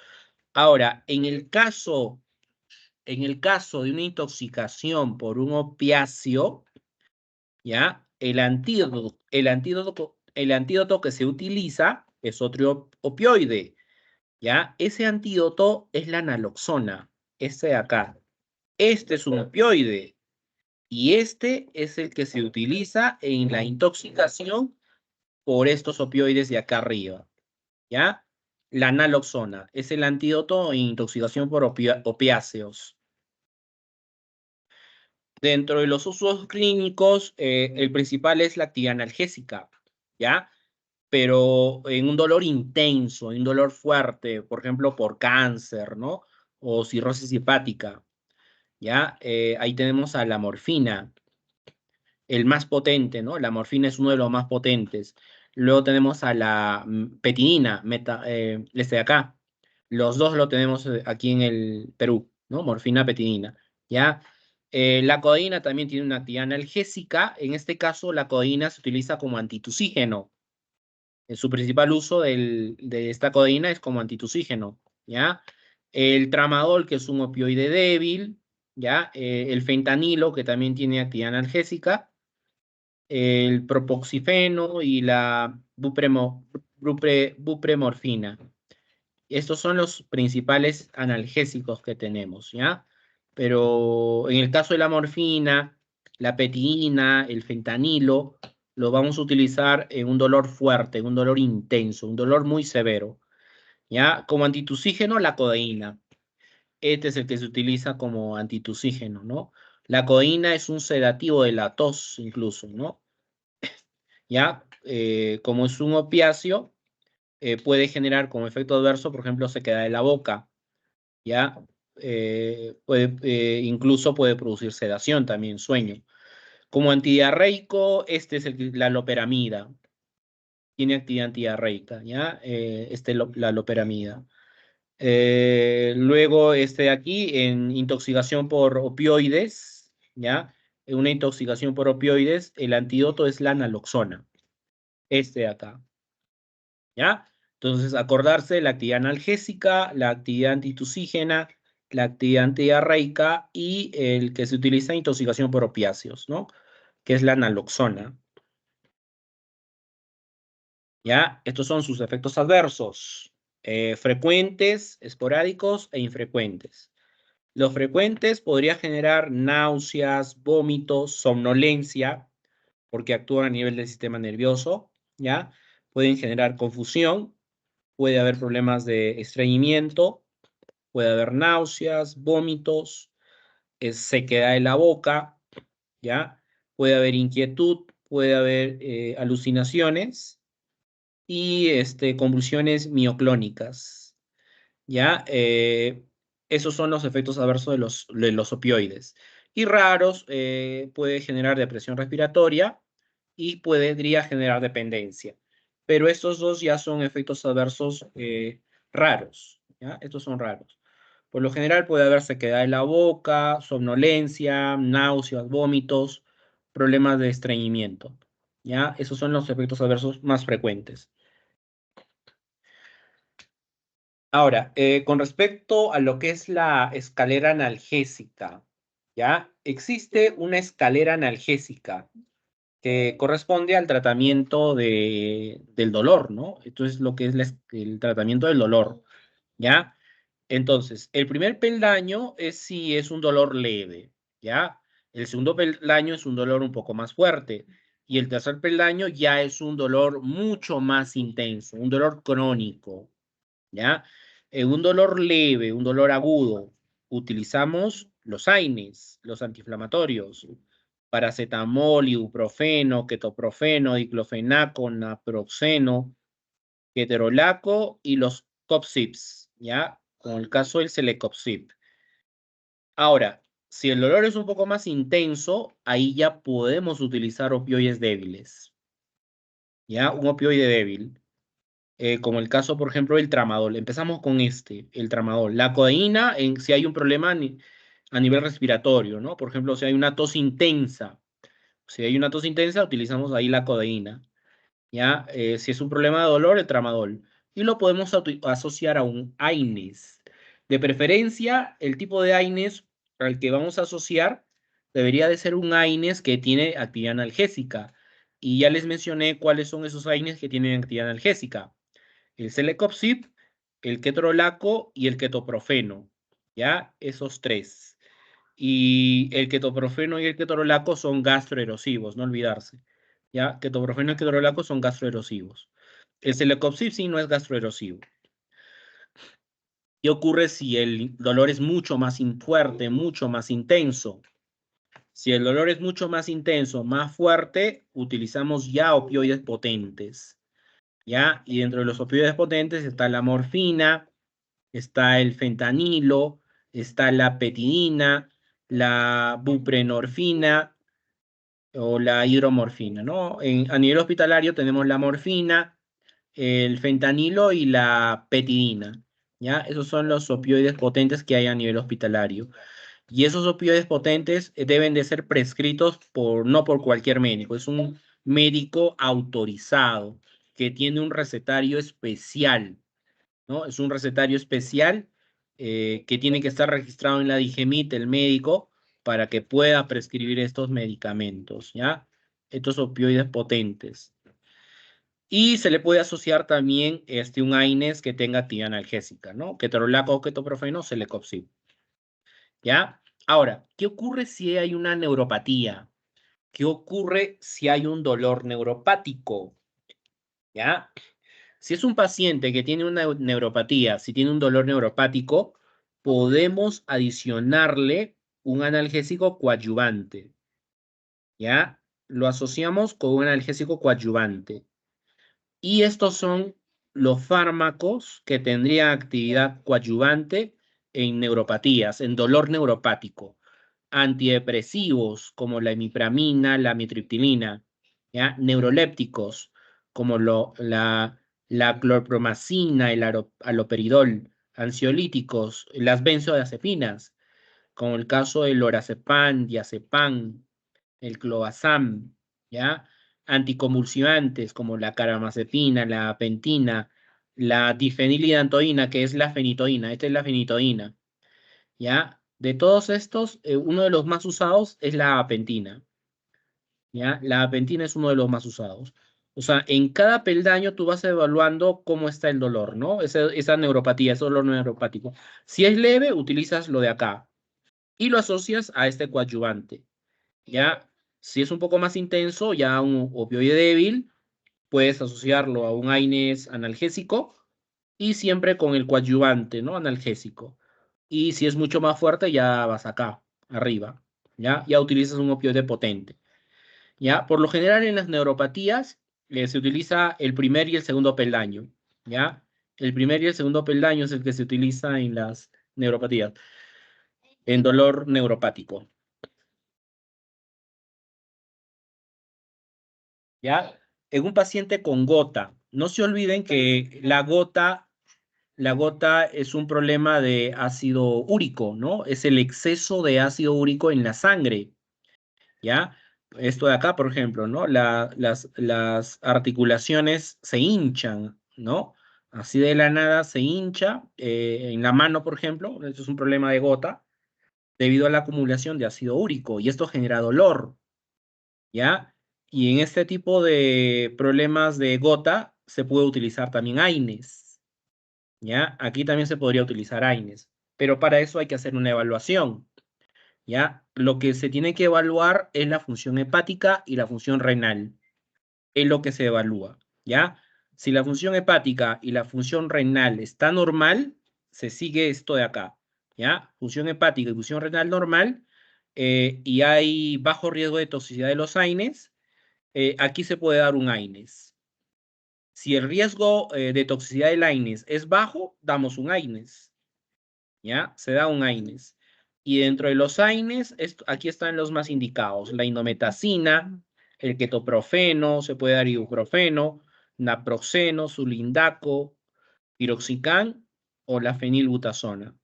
Ahora, en el caso de una intoxicación por un opiáceo, ¿ya? El antídoto que se utiliza es otro opioide, ¿ya? Ese antídoto es la naloxona, este de acá. Este es un opioide y este es el que se utiliza en la intoxicación por estos opioides de acá arriba, ¿ya? La naloxona es el antídoto en intoxicación por opiáceos. Dentro de los usos clínicos, el principal es la actividad analgésica, ¿ya? Pero en un dolor intenso, en un dolor fuerte, por ejemplo, por cáncer, ¿no? O cirrosis hepática, ¿ya? Ahí tenemos a la morfina, el más potente, ¿no? La morfina es uno de los más potentes. Luego tenemos a la petinina, este de acá. Los dos lo tenemos aquí en el Perú, ¿no? Morfina, petinina, ¿ya? La codeína también tiene una actividad analgésica. En este caso, la codeína se utiliza como antitusígeno. Su principal uso de esta codeína es como antitusígeno, ¿ya? El tramadol, que es un opioide débil, ¿ya? El fentanilo, que también tiene actividad analgésica, el propoxifeno y la bupremorfina. Estos son los principales analgésicos que tenemos, ¿ya? Pero en el caso de la morfina, la petina, el fentanilo, lo vamos a utilizar en un dolor fuerte, en un dolor intenso, un dolor muy severo, ¿ya? Como antitusígeno, la codeína. Este es el que se utiliza como antitusígeno, ¿no? La codeína es un sedativo de la tos incluso, ¿no? ¿Ya? Como es un opiáceo, puede generar como efecto adverso, por ejemplo, sequedad de la boca, ¿ya? Incluso puede producir sedación también, sueño. Como antidiarreico, este es la loperamida. Tiene actividad antidiarreica, ¿ya? La loperamida. Luego, de aquí, en intoxicación por opioides, ¿ya? En una intoxicación por opioides, el antídoto es la naloxona. Este de acá, ¿ya? Entonces, acordarse la actividad analgésica, la actividad antitusígena, la actividad antidiarreica y el que se utiliza en intoxicación por opiáceos, ¿no? Que es la naloxona, ¿ya? Estos son sus efectos adversos, frecuentes, esporádicos e infrecuentes. Los frecuentes podría generar náuseas, vómitos, somnolencia, porque actúan a nivel del sistema nervioso, ¿ya? Pueden generar confusión, puede haber problemas de estreñimiento, puede haber náuseas, vómitos, sequedad de la boca, ¿ya? Puede haber inquietud, puede haber alucinaciones y convulsiones mioclónicas, ¿ya? Esos son los efectos adversos de los opioides. Y raros, puede generar depresión respiratoria y podría generar dependencia. Pero estos dos ya son efectos adversos raros, ¿ya? Estos son raros. Por lo general puede haber sequedad de la boca, somnolencia, náuseas, vómitos, problemas de estreñimiento, ¿ya? Esos son los efectos adversos más frecuentes. Ahora, con respecto a lo que es la escalera analgésica, ¿ya? Existe una escalera analgésica que corresponde al tratamiento del dolor, ¿no? Entonces, lo que es el tratamiento del dolor, ¿ya? Entonces, el primer peldaño es si es un dolor leve, ¿ya? El segundo peldaño es un dolor un poco más fuerte. Y el tercer peldaño ya es un dolor mucho más intenso, un dolor crónico, ¿ya? Un dolor leve, un dolor agudo, utilizamos los AINES, los antiinflamatorios, paracetamol, ibuprofeno, ketoprofeno, diclofenaco, naproxeno, ketorolaco y los COPSIPs, ¿ya? Con el caso del Celecoxib. Ahora, si el dolor es un poco más intenso, ahí ya podemos utilizar opioides débiles, ¿ya? Un opioide débil, como el caso, por ejemplo, del tramadol. Empezamos con el tramadol. La codeína, si hay un problema a nivel respiratorio, ¿no? Por ejemplo, si hay una tos intensa. Si hay una tos intensa, utilizamos ahí la codeína. ¿Ya? Si es un problema de dolor, el tramadol. Y lo podemos asociar a un AINES. De preferencia, el tipo de AINES al que vamos a asociar debería de ser un AINES que tiene actividad analgésica. Y ya les mencioné cuáles son esos AINES que tienen actividad analgésica. El Celecoxib, el ketorolaco y el ketoprofeno. ¿Ya? Esos tres. Y el ketoprofeno y el ketorolaco son gastroerosivos, no olvidarse. ¿Ya? Ketoprofeno y ketorolaco son gastroerosivos. El Celecoxib sí no es gastroerosivo. ¿Qué ocurre si el dolor es mucho más fuerte, mucho más intenso? Si el dolor es mucho más intenso, más fuerte, utilizamos ya opioides potentes. ¿Ya? Y dentro de los opioides potentes está la morfina, está el fentanilo, está la petidina, la buprenorfina o la hidromorfina, ¿no? A nivel hospitalario tenemos la morfina, el fentanilo y la petidina, ¿ya? Esos son los opioides potentes que hay a nivel hospitalario. Y esos opioides potentes deben de ser prescritos no por cualquier médico, es un médico autorizado que tiene un recetario especial, ¿no? Es un recetario especial que tiene que estar registrado en la DIGEMIT, el médico, para que pueda prescribir estos medicamentos, ¿ya? Estos opioides potentes. Y se le puede asociar también un AINES que tenga actividad analgésica, ¿no? Ketorolaco o ketoprofeno, Celecoxib, ¿ya? Ahora, ¿qué ocurre si hay una neuropatía? ¿Qué ocurre si hay un dolor neuropático? ¿Ya? Si es un paciente que tiene una neuropatía, si tiene un dolor neuropático, podemos adicionarle un analgésico coadyuvante. ¿Ya? Lo asociamos con un analgésico coadyuvante. Y estos son los fármacos que tendrían actividad coadyuvante en neuropatías, en dolor neuropático. Antidepresivos como la imipramina, la amitriptilina, ¿ya? Neurolépticos como la clorpromacina, el haloperidol, ansiolíticos, las benzodiazepinas, como el caso del lorazepam, diazepam, el clobazam, ¿ya? Anticonvulsivantes como la carbamazepina, la pentina, la difenilidantoína, que es la fenitoína, esta es la fenitoína, ¿ya? De todos estos, uno de los más usados es la apentina, ¿ya? La apentina es uno de los más usados. O sea, en cada peldaño tú vas evaluando cómo está el dolor, ¿no? Esa neuropatía, ese dolor neuropático. Si es leve, utilizas lo de acá y lo asocias a este coadyuvante, ¿ya? Si es un poco más intenso, ya un opioide débil, puedes asociarlo a un AINES analgésico y siempre con el coadyuvante, ¿no? Analgésico. Y si es mucho más fuerte, ya vas acá, arriba, ¿ya? Ya utilizas un opioide potente, ¿ya? Por lo general en las neuropatías se utiliza el primer y el segundo peldaño, ¿ya? El primer y el segundo peldaño es el que se utiliza en las neuropatías, en dolor neuropático, ¿ya? En un paciente con gota, no se olviden que la gota es un problema de ácido úrico, ¿no? Es el exceso de ácido úrico en la sangre, ¿ya? Esto de acá, por ejemplo, ¿no? Las articulaciones se hinchan, ¿no? Así de la nada se hincha, en la mano, por ejemplo, esto es un problema de gota, debido a la acumulación de ácido úrico, y esto genera dolor, ¿ya? Y en este tipo de problemas de gota se puede utilizar también AINES, ¿ya? Aquí también se podría utilizar AINES, pero para eso hay que hacer una evaluación, ¿ya? Lo que se tiene que evaluar es la función hepática y la función renal, es lo que se evalúa, ¿ya? Si la función hepática y la función renal está normal, se sigue esto de acá. ¿ya? Función hepática y función renal normal, y hay bajo riesgo de toxicidad de los AINES, aquí se puede dar un AINES. Si el riesgo de toxicidad del AINES es bajo, damos un AINES, ¿ya? Se da un AINES. Y dentro de los AINES, aquí están los más indicados, la indometacina, el ketoprofeno, se puede dar ibuprofeno, naproxeno, sulindaco, piroxicam o la fenilbutazona.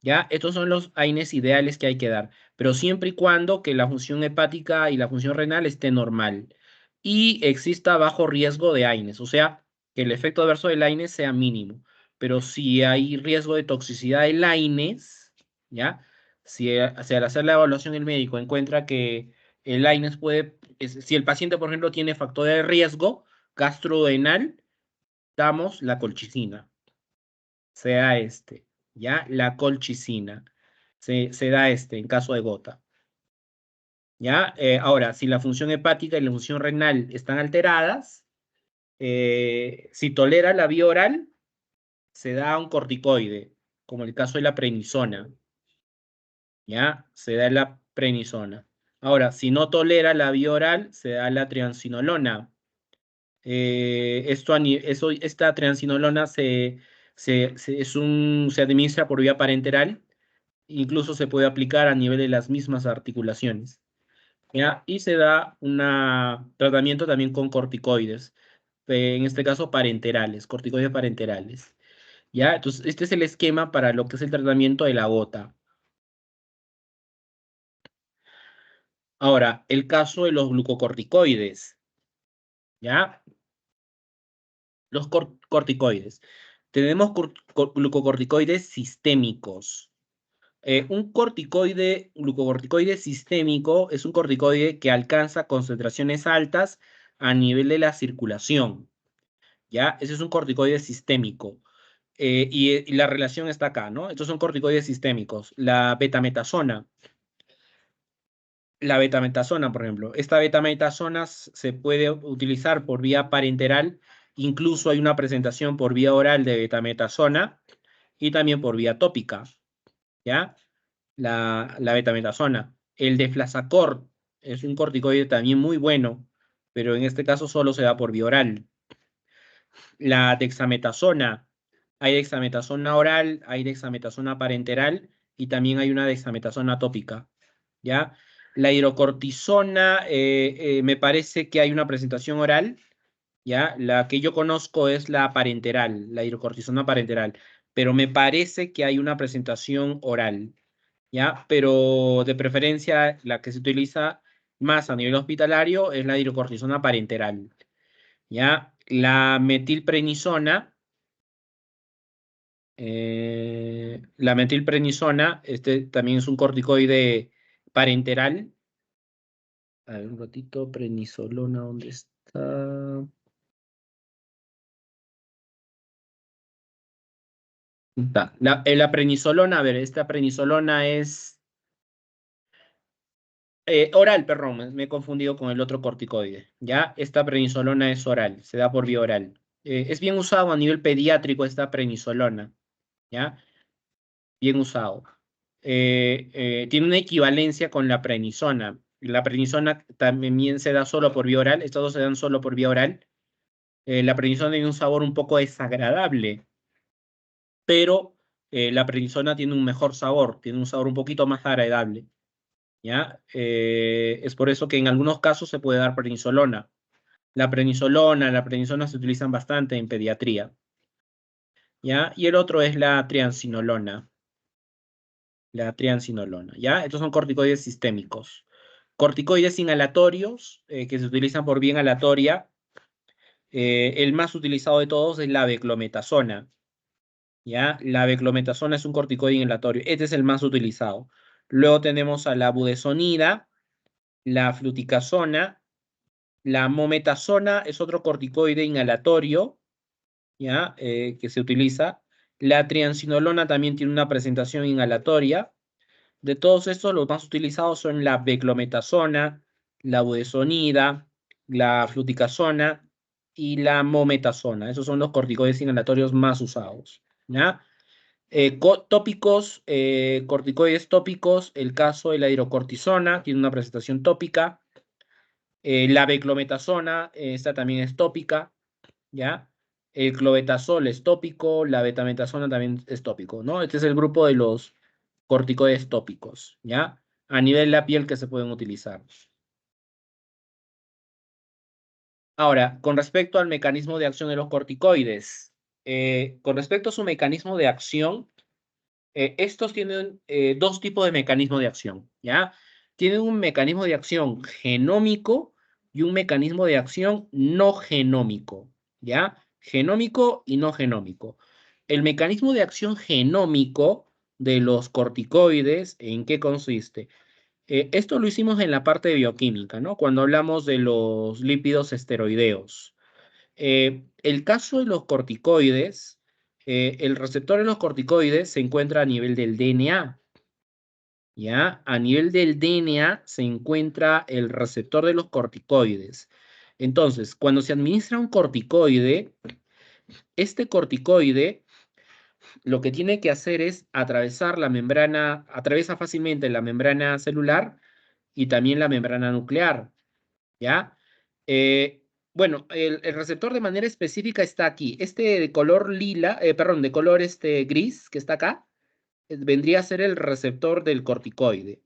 ¿Ya? Estos son los AINES ideales que hay que dar, pero siempre y cuando que la función hepática y la función renal esté normal y exista bajo riesgo de AINES, o sea, que el efecto adverso del AINES sea mínimo. Pero si hay riesgo de toxicidad del AINES, ¿ya? Si al hacer la evaluación el médico encuentra que el AINES si el paciente, por ejemplo, tiene factor de riesgo gastrodenal, damos la colchicina, sea ¿ya? La colchicina. Se da en caso de gota. ¿Ya? Ahora, si la función hepática y la función renal están alteradas, si tolera la vía oral, se da un corticoide, como el caso de la prednisona. ¿Ya? Se da la prednisona. Ahora, si no tolera la vía oral, se da la triancinolona. Esta triancinolona se administra por vía parenteral, incluso se puede aplicar a nivel de las mismas articulaciones, ¿ya? Y se da un tratamiento también con corticoides, en este caso parenterales, corticoides parenterales, ¿ya? Entonces, este es el esquema para lo que es el tratamiento de la gota. Ahora, el caso de los glucocorticoides, ¿ya? Los corticoides. Tenemos glucocorticoides sistémicos. Un glucocorticoide sistémico es un corticoide que alcanza concentraciones altas a nivel de la circulación, ¿ya? Ese es un corticoide sistémico. Y la relación está acá, ¿no? Estos son corticoides sistémicos. La betametasona, por ejemplo. Esta betametasona se puede utilizar por vía parenteral. Incluso hay una presentación por vía oral de betametasona y también por vía tópica, ¿ya? La betametasona. El deflazacort es un corticoide también muy bueno, pero en este caso solo se da por vía oral. La dexametasona. Hay dexametasona oral, hay dexametasona parenteral y también hay una dexametasona tópica, ¿ya? La hidrocortisona, me parece que hay una presentación oral, ¿ya? La que yo conozco es la parenteral, la hidrocortisona parenteral, pero me parece que hay una presentación oral, ¿ya? Pero de preferencia la que se utiliza más a nivel hospitalario es la hidrocortisona parenteral, ¿ya? La metilprednisona, este también es un corticoide parenteral. A ver, un ratito, prednisolona, ¿dónde está? La prednisolona, a ver, esta prednisolona es oral, perdón, me he confundido con el otro corticoide. Ya, esta prednisolona es oral, se da por vía oral. Es bien usado a nivel pediátrico esta prednisolona, ¿ya? Bien usado. Tiene una equivalencia con la prednisona. La prednisona también se da solo por vía oral, estos dos se dan solo por vía oral. La prednisona tiene un sabor un poco desagradable, pero la prednisona tiene un mejor sabor, tiene un sabor un poquito más agradable, ¿ya? Es por eso que en algunos casos se puede dar prednisolona. La prednisona se utilizan bastante en pediatría, ¿ya? Y el otro es la triancinolona. ¿Ya? Estos son corticoides sistémicos. Corticoides inhalatorios, que se utilizan por vía inhalatoria. El más utilizado de todos es la beclometasona, ¿ya? La beclometasona es un corticoide inhalatorio. Este es el más utilizado. Luego tenemos a la budesonida, la fluticasona, la mometasona es otro corticoide inhalatorio, ¿ya? Que se utiliza. La triancinolona también tiene una presentación inhalatoria. De todos estos, los más utilizados son la beclometasona, la budesonida, la fluticasona y la mometasona. Esos son los corticoides inhalatorios más usados, ¿ya? Tópicos, corticoides tópicos, el caso de la hidrocortisona, tiene una presentación tópica. La beclometasona, esta también es tópica, ¿ya? El clobetasol es tópico, la betametasona también es tópico, ¿no? Este es el grupo de los corticoides tópicos, ¿ya? A nivel de la piel que se pueden utilizar. Ahora, con respecto al mecanismo de acción de los corticoides, con respecto a su mecanismo de acción, estos tienen dos tipos de mecanismo de acción, ¿ya? Tienen un mecanismo de acción genómico y un mecanismo de acción no genómico, ¿ya? Genómico y no genómico. El mecanismo de acción genómico de los corticoides, ¿en qué consiste? Esto lo hicimos en la parte de bioquímica, ¿no? Cuando hablamos de los lípidos esteroideos. El caso de los corticoides, el receptor de los corticoides se encuentra a nivel del DNA, ¿ya? A nivel del DNA se encuentra el receptor de los corticoides. Entonces, cuando se administra un corticoide, este corticoide lo que tiene que hacer es atravesar la membrana, atraviesa fácilmente la membrana celular y también la membrana nuclear, ¿ya? Bueno, el receptor de manera específica está aquí. Este de color lila, perdón, de color gris que está acá, vendría a ser el receptor del corticoide,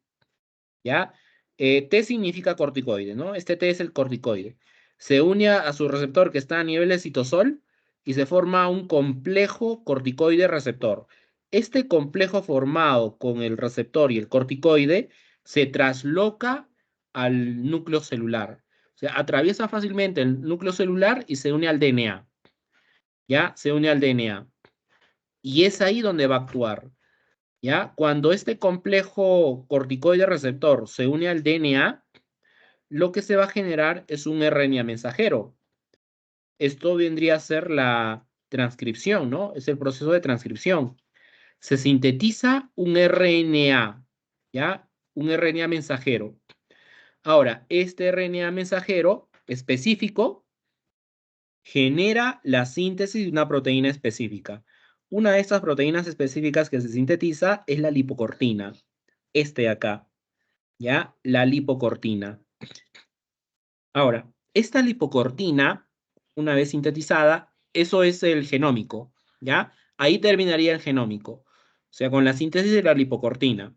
¿ya? T significa corticoide, ¿no? Este T es el corticoide. Se une a su receptor que está a nivel de citosol y se forma un complejo corticoide receptor. Este complejo formado con el receptor y el corticoide se trasloca al núcleo celular. O sea, atraviesa fácilmente el núcleo celular y se une al DNA. ¿Ya? Se une al DNA. Y es ahí donde va a actuar. ¿Ya? Cuando este complejo corticoide receptor se une al DNA, lo que se va a generar es un RNA mensajero. Esto vendría a ser la transcripción, ¿no? Es el proceso de transcripción. Se sintetiza un RNA, ¿ya? Un RNA mensajero. Ahora, este RNA mensajero específico genera la síntesis de una proteína específica. Una de estas proteínas específicas que se sintetiza es la lipocortina. Este de acá, ¿ya? La lipocortina. Ahora, esta lipocortina, una vez sintetizada, eso es el genómico, ¿ya? Ahí terminaría el genómico, o sea, con la síntesis de la lipocortina,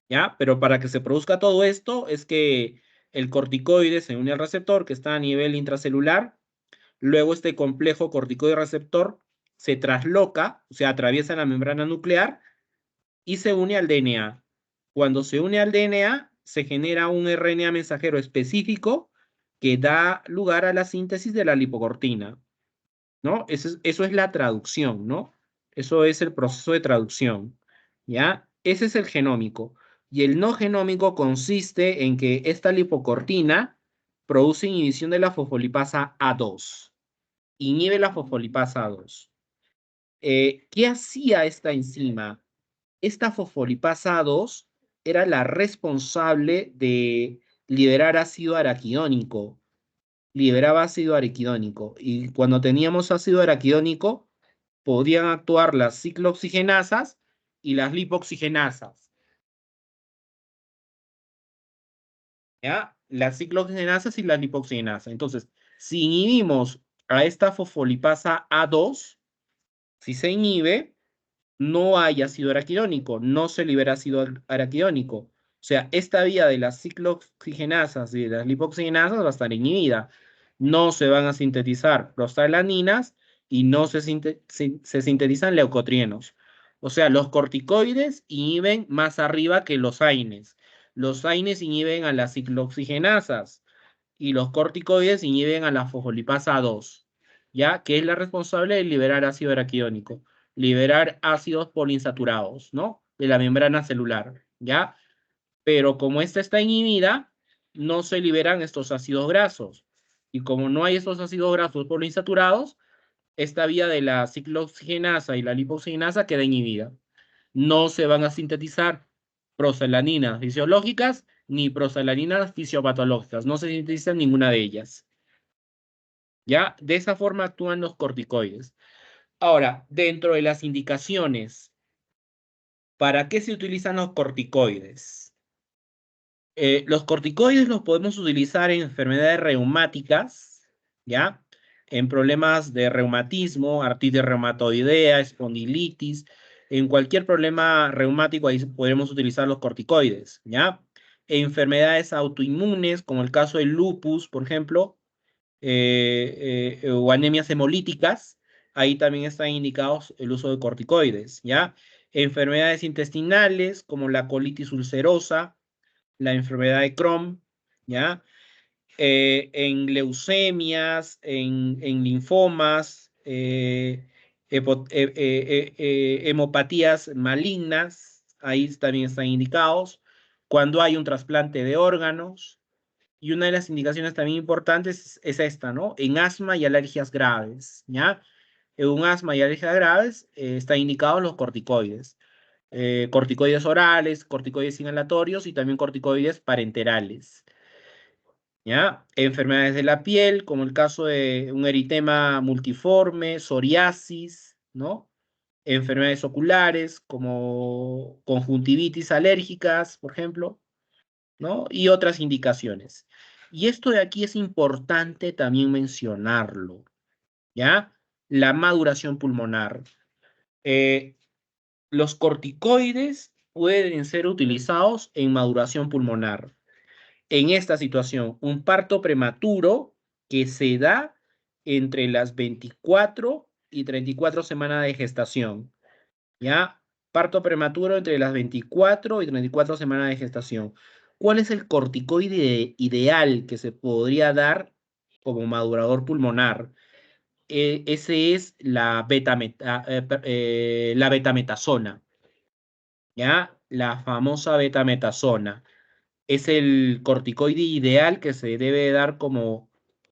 ¿ya? Pero para que se produzca todo esto es que el corticoide se une al receptor que está a nivel intracelular, luego este complejo corticoide receptor se trasloca, o sea, atraviesa la membrana nuclear y se une al DNA. Cuando se une al DNA, se genera un RNA mensajero específico que da lugar a la síntesis de la lipocortina, ¿no? Eso es la traducción, ¿no? Eso es el proceso de traducción, ¿ya? Ese es el genómico. Y el no genómico consiste en que esta lipocortina produce inhibición de la fosfolipasa A2. Inhibe la fosfolipasa A2. ¿Qué hacía esta enzima? Esta fosfolipasa 2 era la responsable de liberar ácido araquidónico. Liberaba ácido araquidónico. Y cuando teníamos ácido araquidónico, podían actuar las ciclooxigenasas y las lipoxigenasas. ¿Ya? Las ciclooxigenasas y las lipoxigenasas. Entonces, si inhibimos a esta fosfolipasa A2, si se inhibe, no hay ácido araquidónico, no se libera ácido araquidónico. O sea, esta vía de las ciclooxigenasas y de las lipoxigenasas va a estar inhibida. No se van a sintetizar prostaglandinas y no se sintetizan leucotrienos. O sea, los corticoides inhiben más arriba que los AINES. Los AINES inhiben a las ciclooxigenasas y los corticoides inhiben a la fosfolipasa 2, ¿ya? Que es la responsable de liberar ácido araquidónico, liberar ácidos poliinsaturados, ¿no? De la membrana celular, ¿ya? Pero como esta está inhibida, no se liberan estos ácidos grasos. Y como no hay estos ácidos grasos poliinsaturados, esta vía de la ciclooxigenasa y la lipoxigenasa queda inhibida. No se van a sintetizar prostaglandinas fisiológicas ni prostaglandinas fisiopatológicas. No se sintetizan ninguna de ellas. ¿Ya? De esa forma actúan los corticoides. Ahora, dentro de las indicaciones ¿Para qué se utilizan los corticoides? Los corticoides los podemos utilizar en enfermedades reumáticas, ¿ya? En problemas de reumatismo, artritis reumatoidea, espondilitis, en cualquier problema reumático ahí podremos utilizar los corticoides, ¿ya? Enfermedades autoinmunes, como el caso del lupus, por ejemplo, o anemias hemolíticas, ahí también están indicados el uso de corticoides, ¿ya? Enfermedades intestinales, como la colitis ulcerosa, la enfermedad de Crohn, ¿ya? En leucemias, en linfomas, hemopatías malignas, ahí también están indicados. Cuando hay un trasplante de órganos, y una de las indicaciones también importantes es esta, ¿no? En asma y alergias graves, ¿ya? En un asma y alergias graves están indicados los corticoides. Corticoides orales, corticoides inhalatorios y también corticoides parenterales. ¿Ya? Enfermedades de la piel, como el caso de un eritema multiforme, psoriasis, ¿no? Enfermedades oculares, como conjuntivitis alérgicas, por ejemplo, ¿no? Y otras indicaciones. Y esto de aquí es importante también mencionarlo, ¿ya? La maduración pulmonar. Eh, los corticoides pueden ser utilizados en maduración pulmonar. En esta situación, un parto prematuro que se da entre las 24 y 34 semanas de gestación. ¿Ya? Parto prematuro entre las 24 y 34 semanas de gestación. ¿Cuál es el corticoide ideal que se podría dar como madurador pulmonar? Ese es la betametasona, ¿ya? La famosa betametasona. Es el corticoide ideal que se debe dar como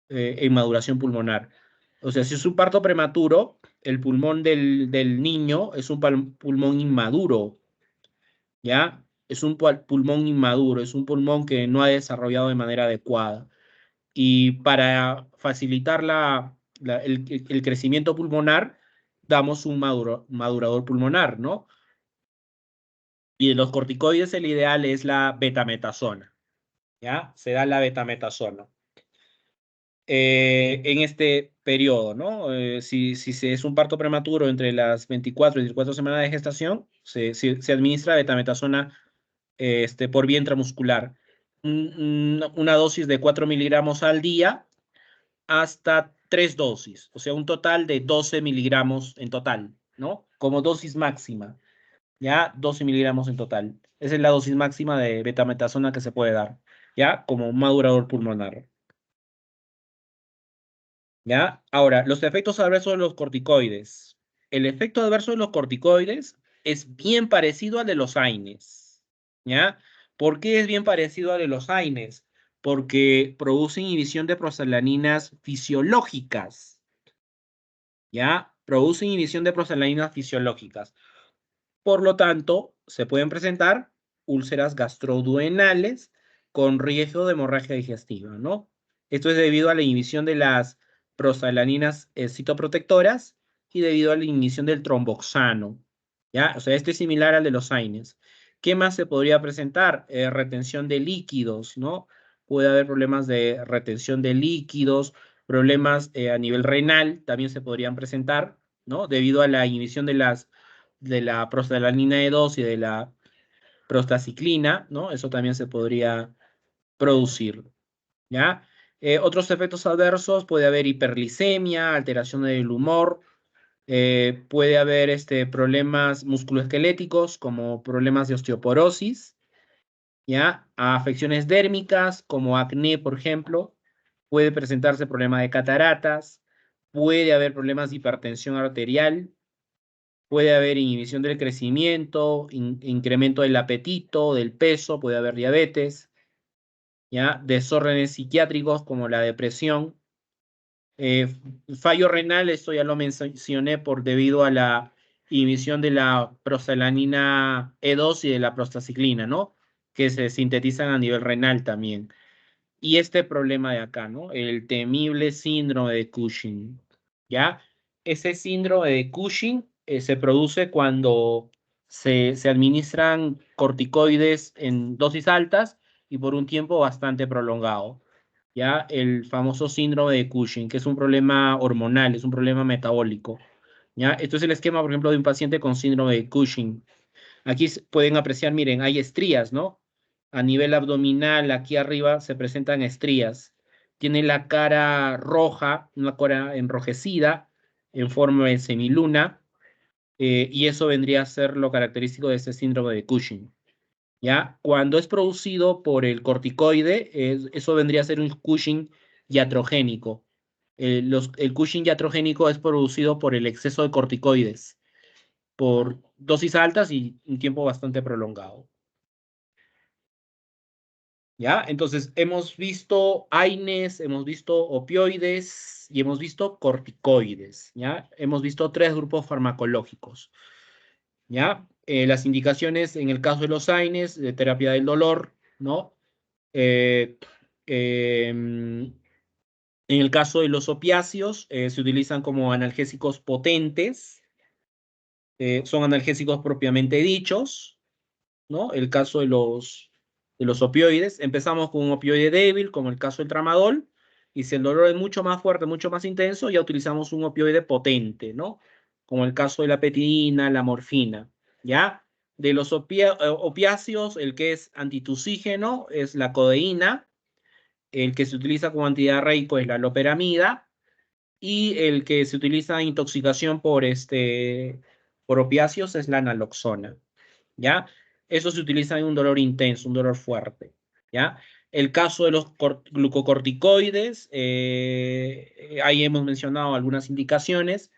en maduración pulmonar. O sea, si es un parto prematuro, el pulmón del niño es un pulmón inmaduro, ¿ya? Es un pulmón inmaduro, es un pulmón que no ha desarrollado de manera adecuada. Y para facilitar el crecimiento pulmonar, damos un madurador pulmonar, ¿no? Y de los corticoides el ideal es la betametasona, ¿ya? Se da la betametasona. En este periodo, ¿no? Si es un parto prematuro entre las 24 y 34 semanas de gestación, se administra betametasona por vía intramuscular. Una dosis de 4 miligramos al día hasta 3 dosis, o sea, un total de 12 miligramos en total, ¿no? Como dosis máxima, ¿ya? 12 miligramos en total. Esa es la dosis máxima de betametasona que se puede dar, ¿ya? Como un madurador pulmonar. ¿Ya? Ahora, los efectos adversos de los corticoides. El efecto adverso de los corticoides es bien parecido al de los AINES. ¿Ya? ¿Por qué es bien parecido al de los AINES? Porque produce inhibición de prostaglandinas fisiológicas. ¿Ya? Produce inhibición de prostaglandinas fisiológicas. Por lo tanto, se pueden presentar úlceras gastroduodenales con riesgo de hemorragia digestiva, ¿no? Esto es debido a la inhibición de las prostaglandinas citoprotectoras y debido a la inhibición del tromboxano, ¿ya? O sea, este es similar al de los AINES. ¿Qué más se podría presentar? Retención de líquidos, ¿no? Puede haber problemas de retención de líquidos, problemas a nivel renal también se podrían presentar, ¿no? Debido a la inhibición de la prostaglandina E2 y de la prostaciclina, ¿no? Eso también se podría producir, ¿ya? Otros efectos adversos, puede haber hiperglicemia, alteración del humor, puede haber problemas musculoesqueléticos como problemas de osteoporosis, ¿ya? Afecciones dérmicas como acné, por ejemplo, puede presentarse problema de cataratas, puede haber problemas de hipertensión arterial, puede haber inhibición del crecimiento, incremento del apetito, del peso, puede haber diabetes, ¿ya? Desórdenes psiquiátricos como la depresión. Fallo renal, esto ya lo mencioné debido a la inhibición de la prostaglandina E2 y de la prostaciclina, ¿no? Que se sintetizan a nivel renal también. Y este problema de acá, ¿no? El temible síndrome de Cushing, ¿ya? Ese síndrome de Cushing se produce cuando se administran corticoides en dosis altas y por un tiempo bastante prolongado. ¿Ya? El famoso síndrome de Cushing, que es un problema hormonal, es un problema metabólico. ¿Ya? Esto es el esquema, por ejemplo, de un paciente con síndrome de Cushing. Aquí pueden apreciar, miren, hay estrías, ¿no? A nivel abdominal, aquí arriba se presentan estrías. Tiene la cara roja, una cara enrojecida en forma de semiluna, y eso vendría a ser lo característico de este síndrome de Cushing. ¿Ya? Cuando es producido por el corticoide, eso vendría a ser un Cushing iatrogénico. El Cushing iatrogénico es producido por el exceso de corticoides, por dosis altas y un tiempo bastante prolongado. ¿Ya? Entonces, hemos visto AINES, hemos visto opioides y hemos visto corticoides. ¿Ya? Hemos visto 3 grupos farmacológicos. ¿Ya? Las indicaciones en el caso de los AINES, de terapia del dolor, ¿no? Eh, en el caso de los opiáceos, se utilizan como analgésicos potentes, son analgésicos propiamente dichos, ¿no? El caso de los opioides, empezamos con un opioide débil, como el caso del tramadol, y si el dolor es mucho más fuerte, mucho más intenso, ya utilizamos un opioide potente, ¿no? Como el caso de la petidina, la morfina, ¿ya? De los opiáceos, el que es antitusígeno es la codeína, el que se utiliza como antidiarreico es la loperamida, y el que se utiliza en intoxicación por opiáceos es la naloxona, ¿ya? Eso se utiliza en un dolor intenso, un dolor fuerte, ¿ya? El caso de los glucocorticoides, ahí hemos mencionado algunas indicaciones,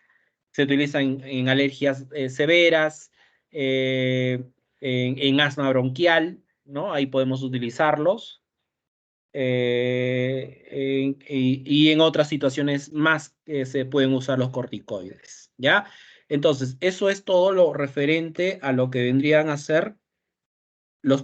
se utiliza en alergias severas, en asma bronquial, ¿no? Ahí podemos utilizarlos. Y en otras situaciones más se pueden usar los corticoides, ¿ya? Entonces, eso es todo lo referente a lo que vendrían a ser los